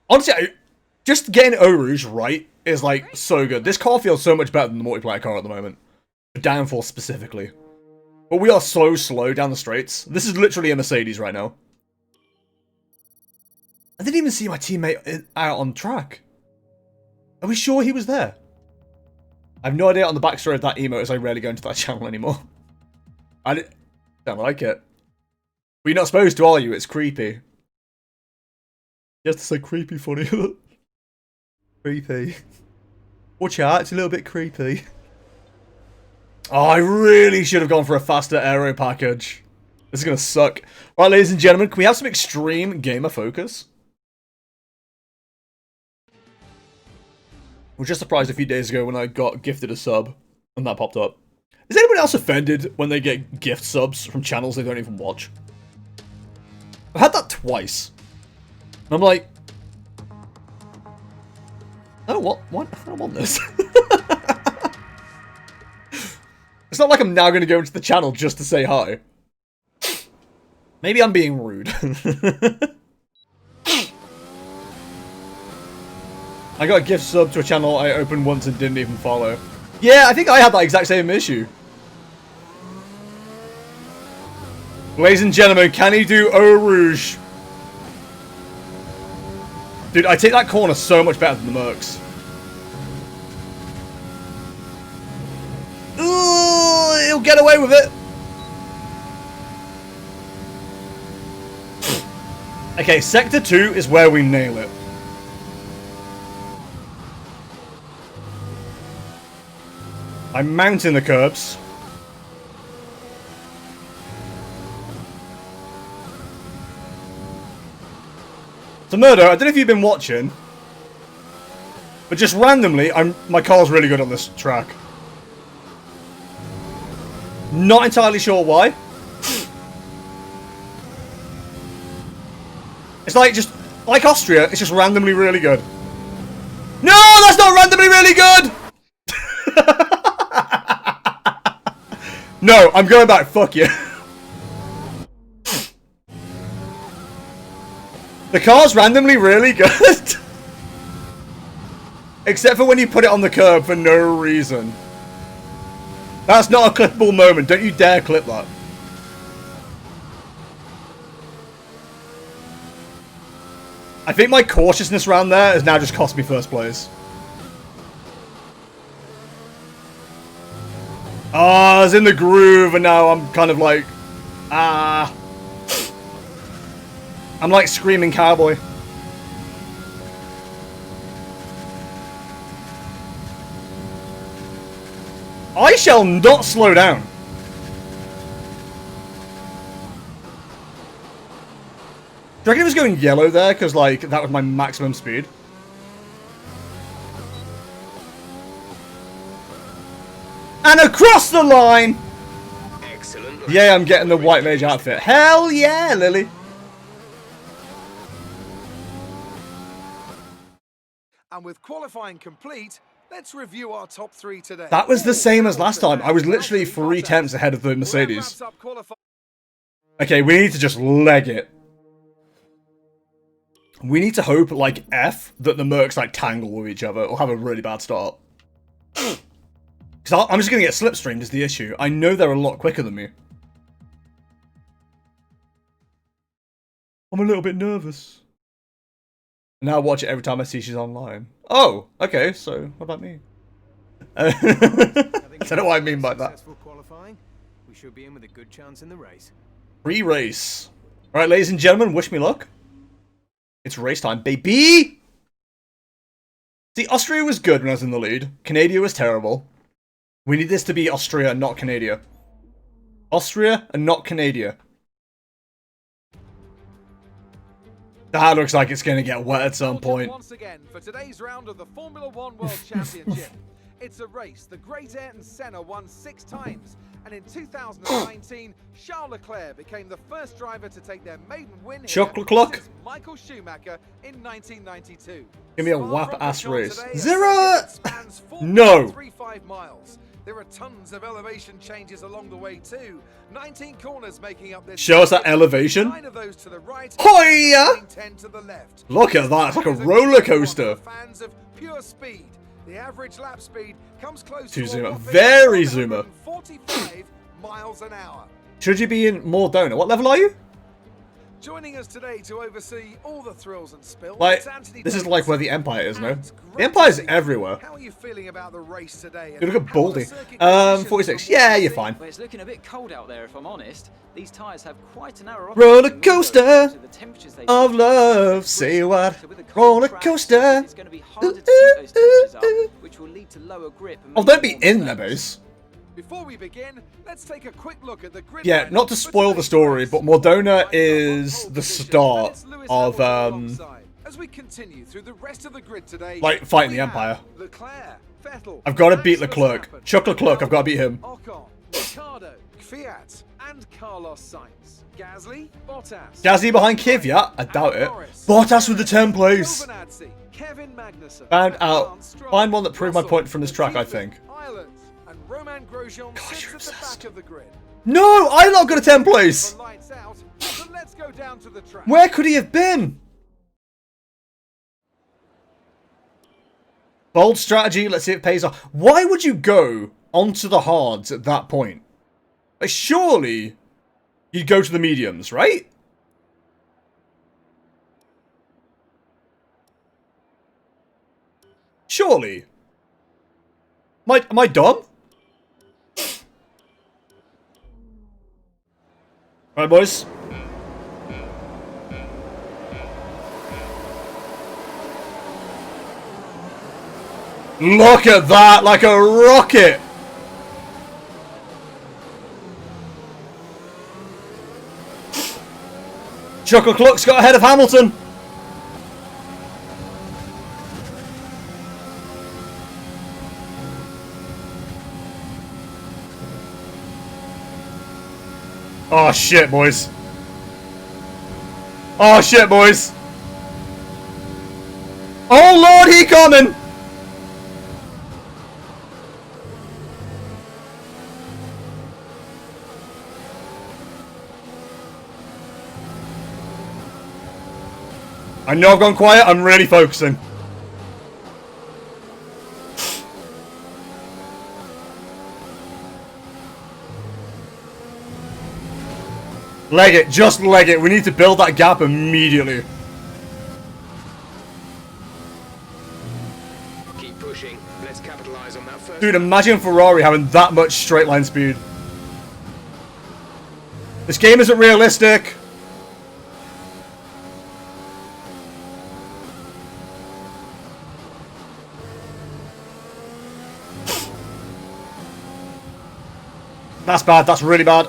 Honestly, just getting Eau Rouge right is like so good. This car feels so much better than the multiplayer car at the moment. Downforce specifically. But we are so slow down the straights. This is literally a Mercedes right now. I didn't even see my teammate out on track. Are we sure he was there? I have no idea on the backstory of that emote as I rarely go into that channel anymore. I don't like it. Well, you're not supposed to, are you? It's creepy. You have to say creepy funny. Creepy. Watch out, it's a little bit creepy. Oh, I really should have gone for a faster aero package. This is going to suck. Alright, ladies and gentlemen, can we have some extreme gamer focus? I was just surprised a few days ago when I got gifted a sub, and that popped up. Is anyone else offended when they get gift subs from channels they don't even watch? I've had that twice. And I'm like, I don't want this. It's not like I'm now going to go into the channel just to say hi. Maybe I'm being rude. I got a gift sub to a channel I opened once and didn't even follow. Yeah, I think I had that exact same issue. Ladies and gentlemen, can he do Eau Rouge? Dude, I take that corner so much better than the Mercs. Ooh, he'll get away with it. Okay, Sector 2 is where we nail it. I'm mounting the curbs. So Murdo, I don't know if you've been watching, but just randomly, my car's really good on this track. Not entirely sure why. It's like just like Austria, it's just randomly really good. No, that's not randomly really good. No, I'm going back. Fuck you. The car's randomly really good. Except for when you put it on the curb for no reason. That's not a clippable moment. Don't you dare clip that. I think my cautiousness around there has now just cost me first place. Ah, I was in the groove and now I'm kind of like, ah. I'm like screaming cowboy. I shall not slow down. Do you reckon it was going yellow there? Because, like, that was my maximum speed. And across the line! Excellent. Yeah, I'm getting the white mage outfit. Hell yeah, Lily! And with qualifying complete, let's review our top 3 today. That was the same as last time. I was literally 3 tenths ahead of the Mercedes. Okay, we need to just leg it. We need to hope, like, F, that the Mercs, like, tangle with each other or have a really bad start. Because I'm just going to get slipstreamed is the issue. I know they're a lot quicker than me. I'm a little bit nervous. Now I watch it every time I see she's online. Oh, okay, so what about me? I don't know what I mean by that. We should be in with a good chance in the race. Pre-race. Alright, ladies and gentlemen, wish me luck. It's race time, baby! See, Austria was good when I was in the lead. Canada was terrible. We need this to be Austria and not Canada. Austria and not Canada. That looks like it's going to get wet at some point. Once again for today's round of the Formula 1 World Championship. It's a race the great Ayrton Senna won 6 times, and in 2019, Charles Leclerc became the first driver to take their maiden win here since Michael Schumacher in 1992. Give me a whap-ass race. Zero! No! 4.35 miles. There are tons of elevation changes along the way too. 19 corners making up this. Show us that elevation. 9 of those to the right, Hoya! 10 to the left. Look at that, it's like a roller coaster. Fans of pure speed. The average lap speed comes close to to zoomer. Very zoomer. 45 miles an hour. Should you be in more donut? What level are you? Joining us today to oversee all the thrills and spills. Like, this is like where the Empire is, no? The Empire's everywhere. How are you feeling about the race today? You look at Baldy. 46. Yeah, you're fine. Well, it's looking a bit cold out there, if I'm honest. These tyres have quite a narrow roller coaster of love. Say what? Roller coaster. It's going to be harder to keep those temperatures up, which will lead to lower grip. Oh, don't be in there, base. Before we begin, let's take a quick look at the grid. Yeah, not to spoil the story, but Modena is the start of as we continue through the rest of the grid today, like fighting the Empire. Leclerc, Vettel, I've got to beat Leclerc. Chuck Leclerc, I've got to beat him. Ocon, Ricciardo, Fiat, and Carlos Sainz. Gasly, Bottas. Gasly behind Kvyat? I doubt it. Bottas with the 10th place. Kevin Magnussen. Found out. Find one that proved my point from this track, I think. And Roman Grosjean sits at the back of the grid. No, I not got a 10th place. Lights out, so let's go down to the track. Where could he have been? Bold strategy. Let's see if it pays off. Why would you go onto the hards at that point? Like, surely you'd go to the mediums, right? Surely. Am I dumb? Alright, boys. Look at that, like a rocket! Chocolate Cluck's got ahead of Hamilton! Oh shit, boys. Oh shit, boys. Oh lord, he coming! I know I've gone quiet, I'm really focusing. Leg it, just leg it. We need to build that gap immediately. Keep pushing. Let's capitalize on that first. Dude, imagine Ferrari having that much straight line speed. This game isn't realistic. That's bad. That's really bad.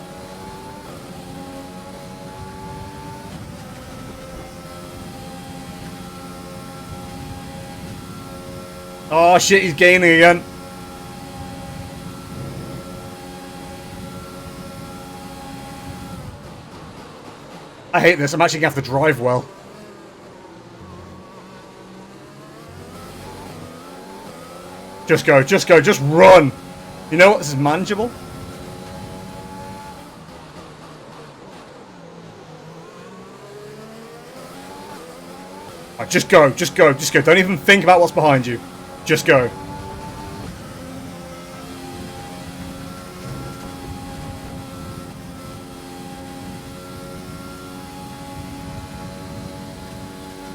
Oh shit, he's gaining again. I hate this. I'm actually going to have to drive well. Just go, just go, just run. You know what? This is manageable. Right, just go, just go, just go. Don't even think about what's behind you. Just go.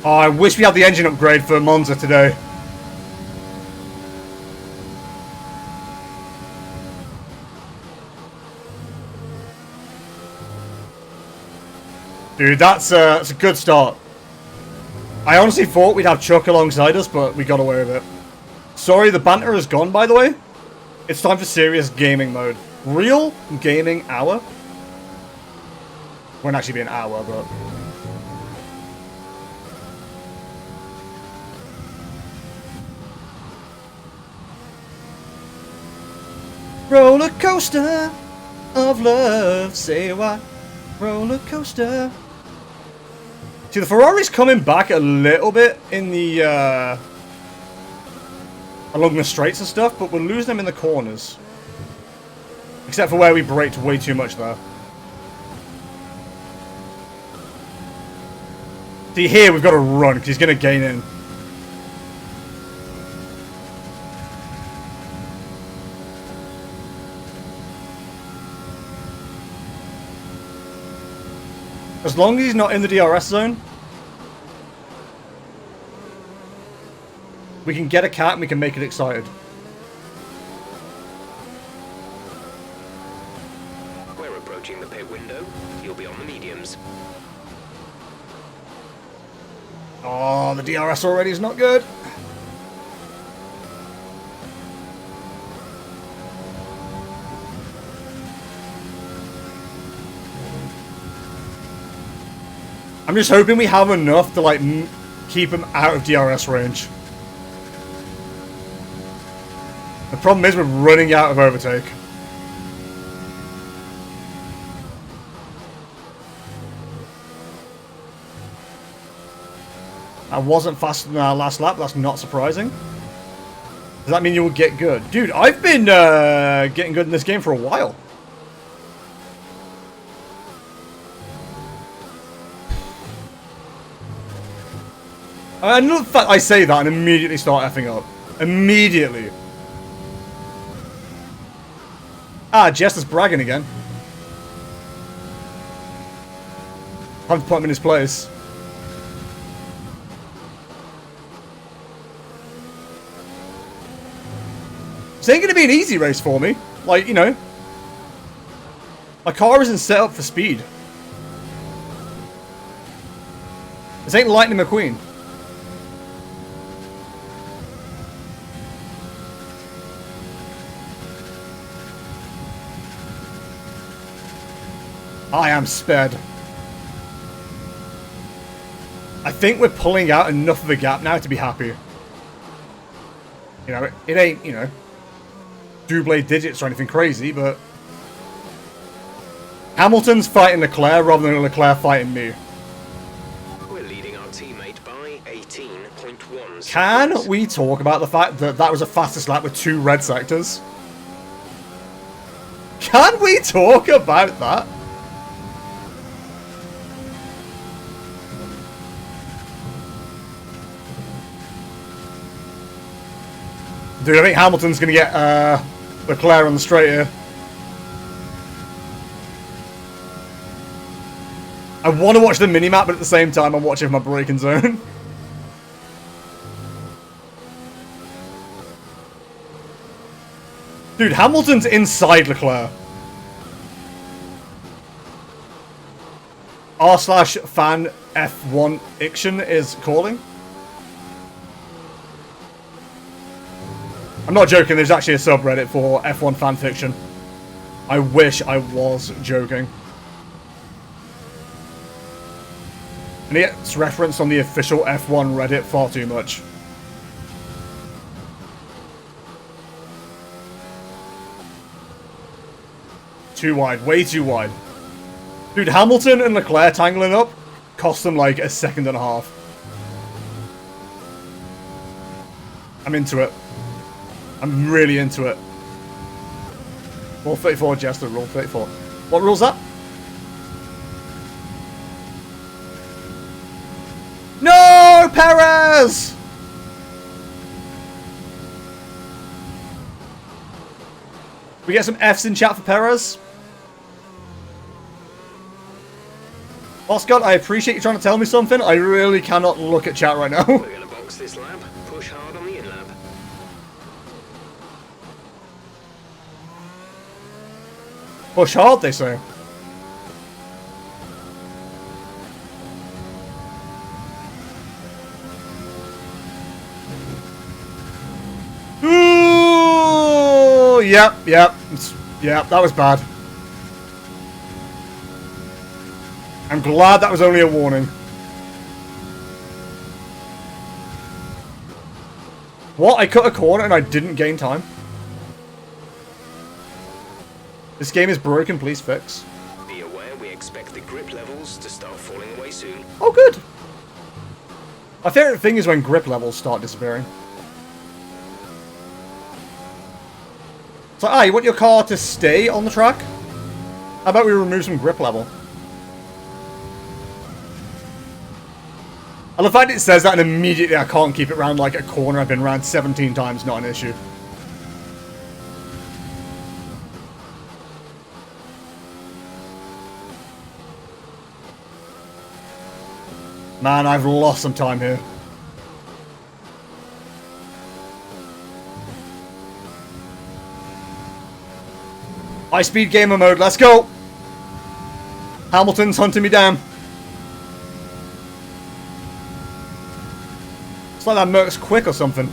Oh, I wish we had the engine upgrade for Monza today. Dude, that's a good start. I honestly thought we'd have Chuck alongside us, but we got away with it. Sorry, the banter is gone, by the way. It's time for serious gaming mode. Real gaming hour. Won't actually be an hour, but... Roller coaster of love, say why? Roller coaster. See, the Ferrari's coming back a little bit in the along the straights and stuff, but we're losing them in the corners. Except for where we braked way too much there. See, here we've got to run because he's going to gain in. As long as he's not in the DRS zone, we can get a cat and we can make it excited. We're approaching the pit window. You'll be on the mediums. Oh, the DRS already is not good. I'm just hoping we have enough to, like, keep him out of DRS range. The problem is we're running out of overtake. I wasn't faster than our last lap. That's not surprising. Does that mean you will get good? Dude, I've been getting good in this game for a while. I know the fact I say that and immediately start effing up. Immediately. Ah, Jess is bragging again. Time to put him in his place. This ain't gonna be an easy race for me. Like, you know. My car isn't set up for speed. This ain't Lightning McQueen. I am sped. I think we're pulling out enough of a gap now to be happy. You know, it ain't, you know, double digits or anything crazy, but Hamilton's fighting Leclerc rather than Leclerc fighting me. We're leading our teammate by 18.1. Can we talk about the fact that that was a fastest lap with 2 red sectors? Can we talk about that? Dude, I think Hamilton's going to get Leclerc on the straight here. I want to watch the minimap, but at the same time I'm watching my braking zone. Dude, Hamilton's inside Leclerc. r/fan F1 Iction is calling. I'm not joking, there's actually a subreddit for F1 fanfiction. I wish I was joking. And it gets referenced on the official F1 Reddit far too much. Too wide, way too wide. Dude, Hamilton and Leclerc tangling up cost them like a second and a half. I'm into it. I'm really into it. Rule 34, Jester, rule 34. What rule's that? No, Perez! We get some Fs in chat for Perez. Oscar, I appreciate you trying to tell me something. I really cannot look at chat right now. We're going to box this lap. Push hard on the in-lap. Push hard, they say. Ooh, yep, yep, yep, that was bad. I'm glad that was only a warning. What? I cut a corner and I didn't gain time? This game is broken, please fix. Be aware we expect the grip levels to start falling away soon. Oh, good. My favourite thing is when grip levels start disappearing. So, you want your car to stay on the track? How about we remove some grip level? I love the fact it says that and immediately I can't keep it round like a corner I've been round 17 times, not an issue. Man, I've lost some time here. High-speed gamer mode, let's go! Hamilton's hunting me down. It's like that Merc's quick or something.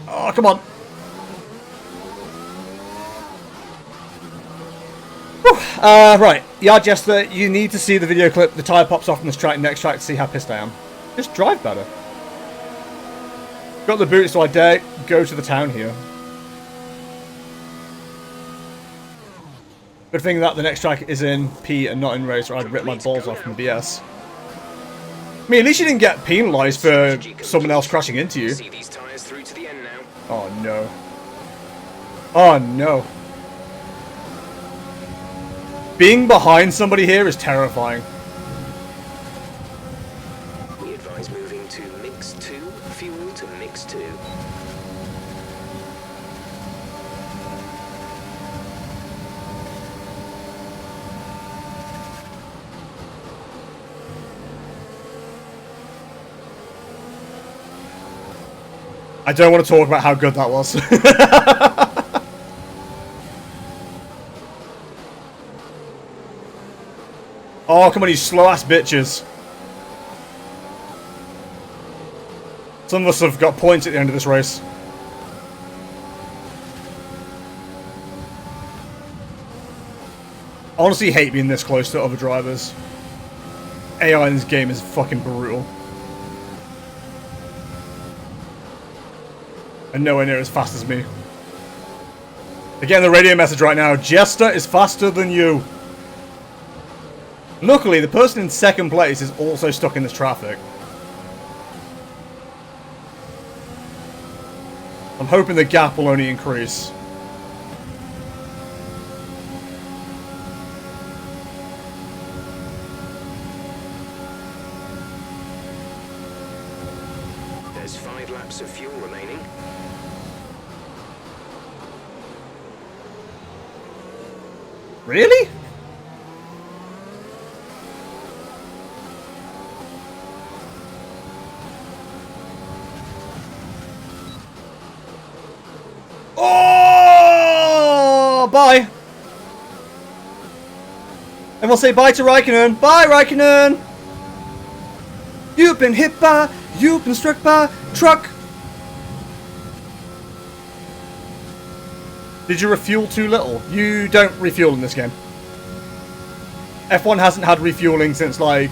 Oh, come on. Right. Yeah, Jester, you need to see the video clip. The tyre pops off in this track, next track to see how pissed I am. Just drive better. Got the boot, so I dare go to the town here. Good thing that the next track is in P and not in race, or I'd rip my balls off from BS. I mean, at least you didn't get penalised for someone else crashing into you. See these tires through to the end now. Oh no. Oh no. Being behind somebody here is terrifying. We advise moving to mix 2, fuel to mix 2. I don't want to talk about how good that was. Oh, come on, you slow-ass bitches. Some of us have got points at the end of this race. I honestly hate being this close to other drivers. AI in this game is fucking brutal. And nowhere near as fast as me. Again, the radio message right now, Jester is faster than you. Luckily, the person in second place is also stuck in this traffic. I'm hoping the gap will only increase. There's 5 laps of fuel remaining. Really? Oh, bye. And we'll say bye to Raikkonen. Bye, Raikkonen! You've been hit by, you've been struck by truck. Did you refuel too little? You don't refuel in this game. F1 hasn't had refueling since like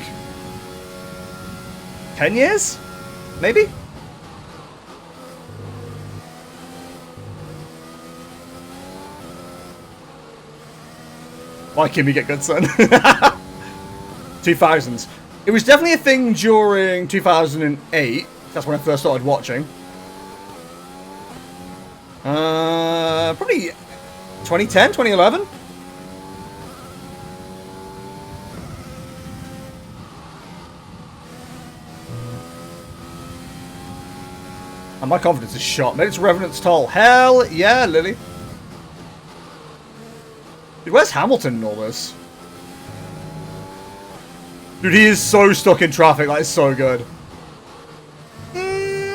10 years? Maybe? Why can we get good, son? 2000s. It was definitely a thing during 2008. That's when I first started watching. Probably 2010, 2011? And my confidence is shot. Made its Revenant's toll. Hell yeah, Lily. Dude, where's Hamilton in all this? Dude, he is so stuck in traffic. That is so good.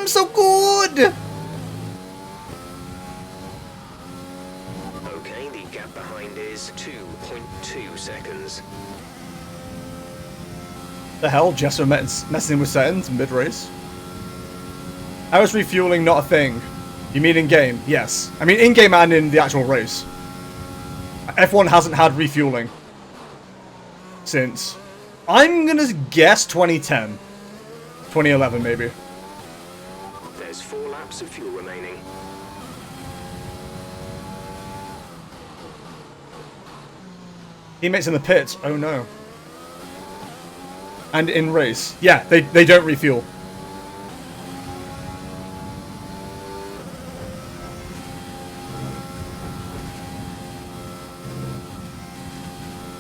So good! Okay, the gap behind is 2.2 seconds. The hell? Jester messing with settings mid-race? How is refueling not a thing? You mean in-game? Yes. I mean in-game and in the actual race. F1 hasn't had refueling since, I'm gonna guess 2010. 2011 maybe. There's 4 laps of fuel remaining. Teammates in the pits, oh no. And in race. Yeah, they don't refuel.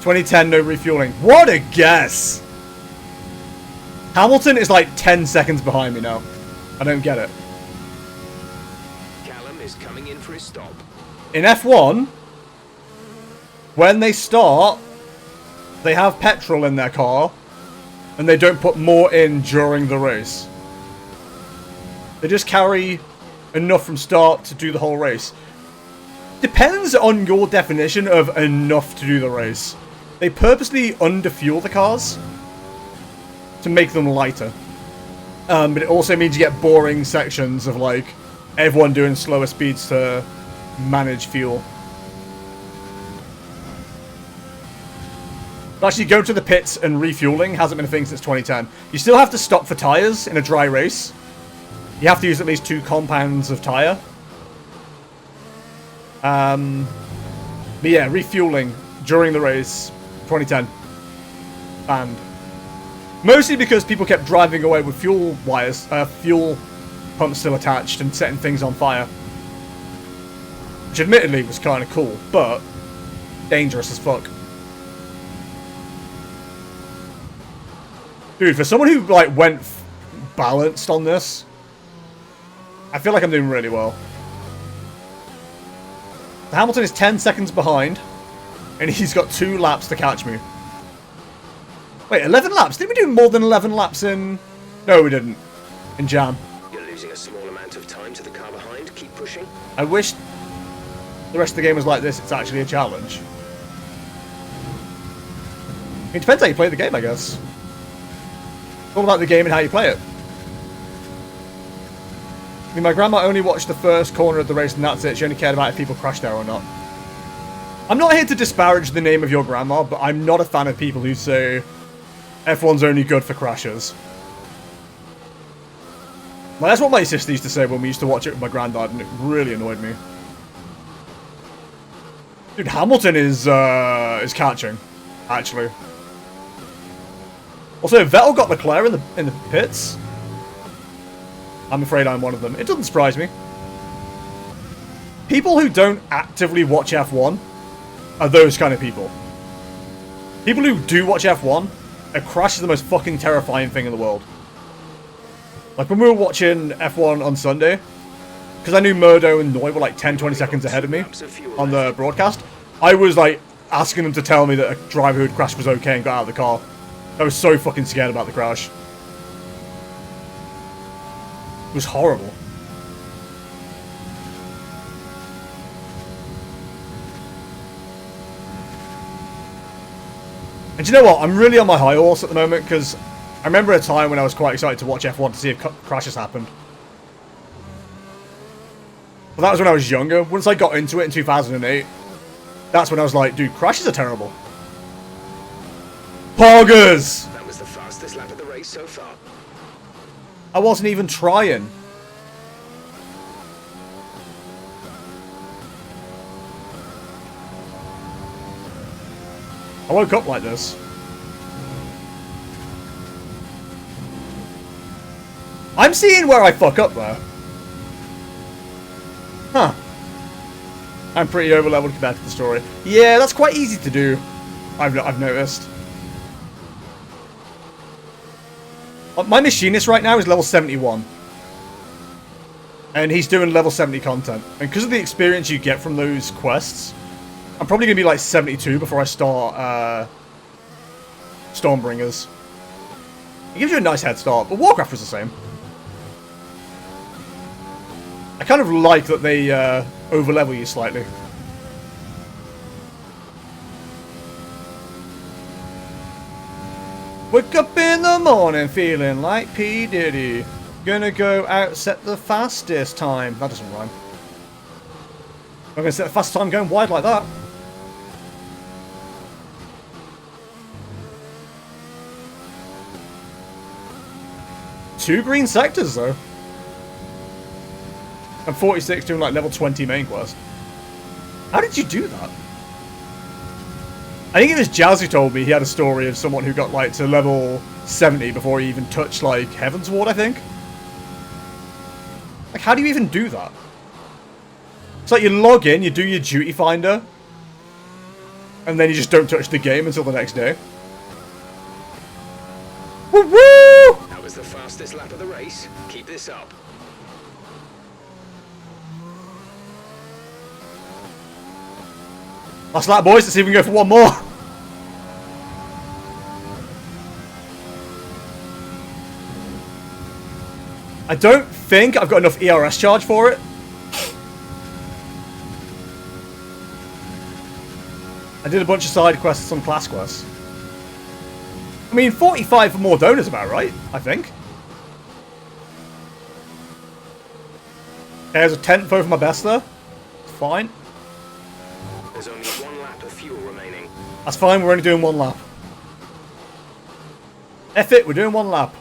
(2010) no refueling. What a guess! Hamilton is like 10 seconds behind me now. I don't get it. Callum is coming in for his stop. In F1, when they start, they have petrol in their car, and they don't put more in during the race. They just carry enough from start to do the whole race. Depends on your definition of enough to do the race. They purposely underfuel the cars to make them lighter. But it also means you get boring sections of like everyone doing slower speeds to manage fuel. But actually going to the pits and refueling hasn't been a thing since 2010. You still have to stop for tyres in a dry race. You have to use at least 2 compounds of tyre. But yeah, refueling during the race, 2010. Banned. Mostly because people kept driving away with fuel wires, fuel pumps still attached and setting things on fire. Which admittedly was kind of cool, but dangerous as fuck. Dude, for someone who like went balanced on this, I feel like I'm doing really well. Hamilton is 10 seconds behind, and he's got 2 laps to catch me. Wait, 11 laps? Did we do more than 11 laps in... No, we didn't. In Jam. You're losing a small amount of time to the car behind. Keep pushing. I wish the rest of the game was like this. It's actually a challenge. It depends how you play the game, I guess. It's all about the game and how you play it. I mean, my grandma only watched the first corner of the race and that's it. She only cared about if people crashed there or not. I'm not here to disparage the name of your grandma, but I'm not a fan of people who say F1's only good for crashes. Well, that's what my sister used to say when we used to watch it with my granddad, and it really annoyed me. Dude, Hamilton is catching, actually. Also, Vettel got Leclerc in the pits. I'm afraid I'm one of them. It doesn't surprise me. People who don't actively watch F1 are those kind of people. People who do watch F1, a crash is the most fucking terrifying thing in the world. Like when we were watching F1 on Sunday, because I knew Murdo and Noy were like 10-20 seconds ahead of me on the broadcast, I was like asking them to tell me that a driver who had crashed was okay and got out of the car. I was so fucking scared about the crash. It was horrible. And do you know what? I'm really on my high horse at the moment, because I remember a time when I was quite excited to watch F1 to see if crashes happened. But that was when I was younger. Once I got into it in 2008, that's when I was like, dude, crashes are terrible. Poggers! That was the fastest lap of the race so far. I wasn't even trying. I woke up like this. I'm seeing where I fuck up there. Huh. I'm pretty over-leveled compared to the story. Yeah, that's quite easy to do. I've noticed. My machinist right now is level 71. And he's doing level 70 content. And because of the experience you get from those quests, I'm probably going to be like 72 before I start Stormbringers. It gives you a nice head start, but Warcraft was the same. I kind of like that they over-level you slightly. Wake up in the morning feeling like P. Diddy. Gonna go out, set the fastest time. That doesn't rhyme. I'm gonna set the fastest time going wide like that. Two green sectors though. And 46 doing like level 20 main quest. How did you do that? I think it was Jazz who told me he had a story of someone who got like to level 70 before he even touched like Heaven's Ward, I think. Like, how do you even do that? It's like you log in, you do your duty finder, and then you just don't touch the game until the next day. Woo woo! That was the fastest lap of the race. Keep this up. Last lap, boys. Let's see if we can go for one more. I don't think I've got enough ERS charge for it. I did a bunch of side quests and some class quests. I mean, 45 for more donors about right, I think. Okay, there's a 10th over my best there. It's fine. There's only one lap of fuel remaining. That's fine, we're only doing one lap. F it, we're doing one lap.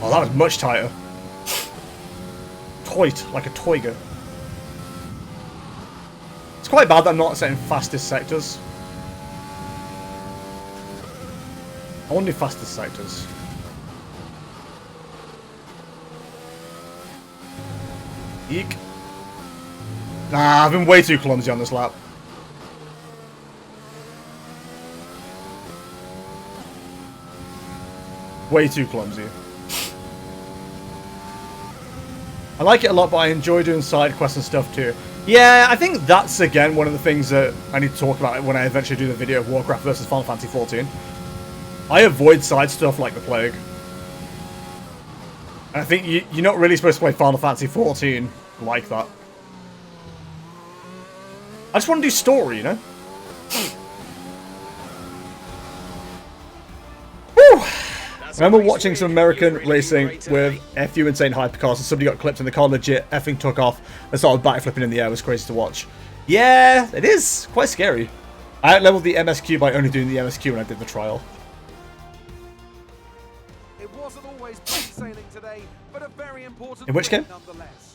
Oh, that was much tighter. Toit, like a toiger. It's quite bad that I'm not setting fastest sectors. I want to do fastest sectors. Eek. Nah, I've been way too clumsy on this lap. Way too clumsy. I like it a lot, but I enjoy doing side quests and stuff too. Yeah, I think that's, again, one of the things that I need to talk about when I eventually do the video of Warcraft versus Final Fantasy XIV. I avoid side stuff like the plague. And I think you're not really supposed to play Final Fantasy XIV like that. I just want to do story, you know? Woo! I remember watching some American racing with a few insane hypercars and somebody got clipped and the car legit effing took off and started backflipping in the air. It was crazy to watch. Yeah, it is quite scary. I out-leveled the MSQ by only doing the MSQ when I did the trial. It wasn't always plain sailing today, but a very important In which win game? nonetheless.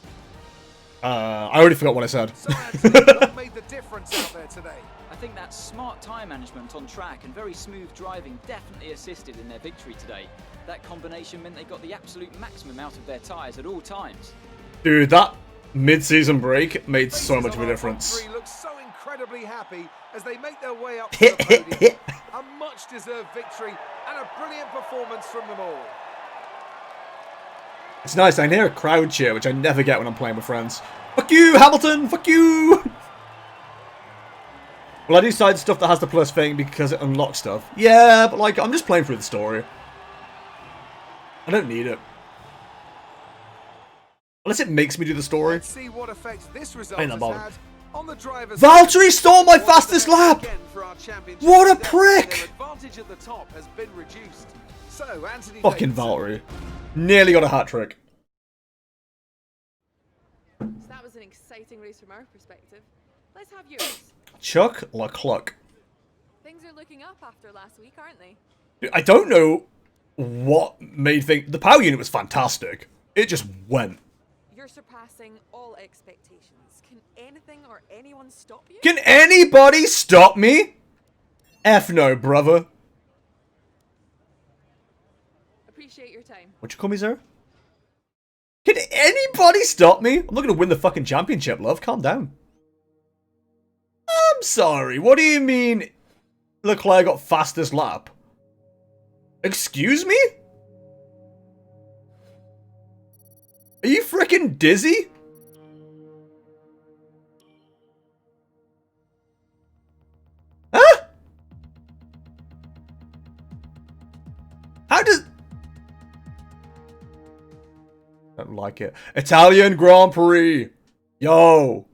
I already forgot what I said. So Anthony, what made the difference out there today? I think that smart tyre management on track and very smooth driving definitely assisted in their victory today. That combination meant they got the absolute maximum out of their tyres at all times. Dude, that mid-season break made so much of a difference. Three look so incredibly happy as they make their way up to the podium. A much-deserved victory and a brilliant performance from them all. It's nice, I can hear a crowd cheer, which I never get when I'm playing with friends. Fuck you, Hamilton! Fuck you! Well, I do side stuff that has the plus thing because it unlocks stuff. Yeah, but like, I'm just playing through the story. I don't need it. Unless it makes me do the story. Let's see what effect this result Ain't has that bothered. had On the driver's Valtteri stole my fastest lap! again for our championship What a today, prick! their advantage at the top has been reduced. So, Anthony Fucking Davidson. Valtteri. Nearly got a hat trick. So that was an exciting race from our perspective. Let's have yours. Chuck Leclerc. Things are looking up after last week, aren't they? I don't know what made think the power unit was fantastic. It just went. You're surpassing all expectations. Can anything or anyone stop you? Can anybody stop me? F no, brother. Appreciate your time. What'd you call me, Zara? Can anybody stop me? I'm not gonna win the fucking championship, love. Calm down. I'm sorry. What do you mean Leclerc got fastest lap? Excuse me? Are you freaking dizzy? Huh? How does... Don't like it. Italian Grand Prix. Yo.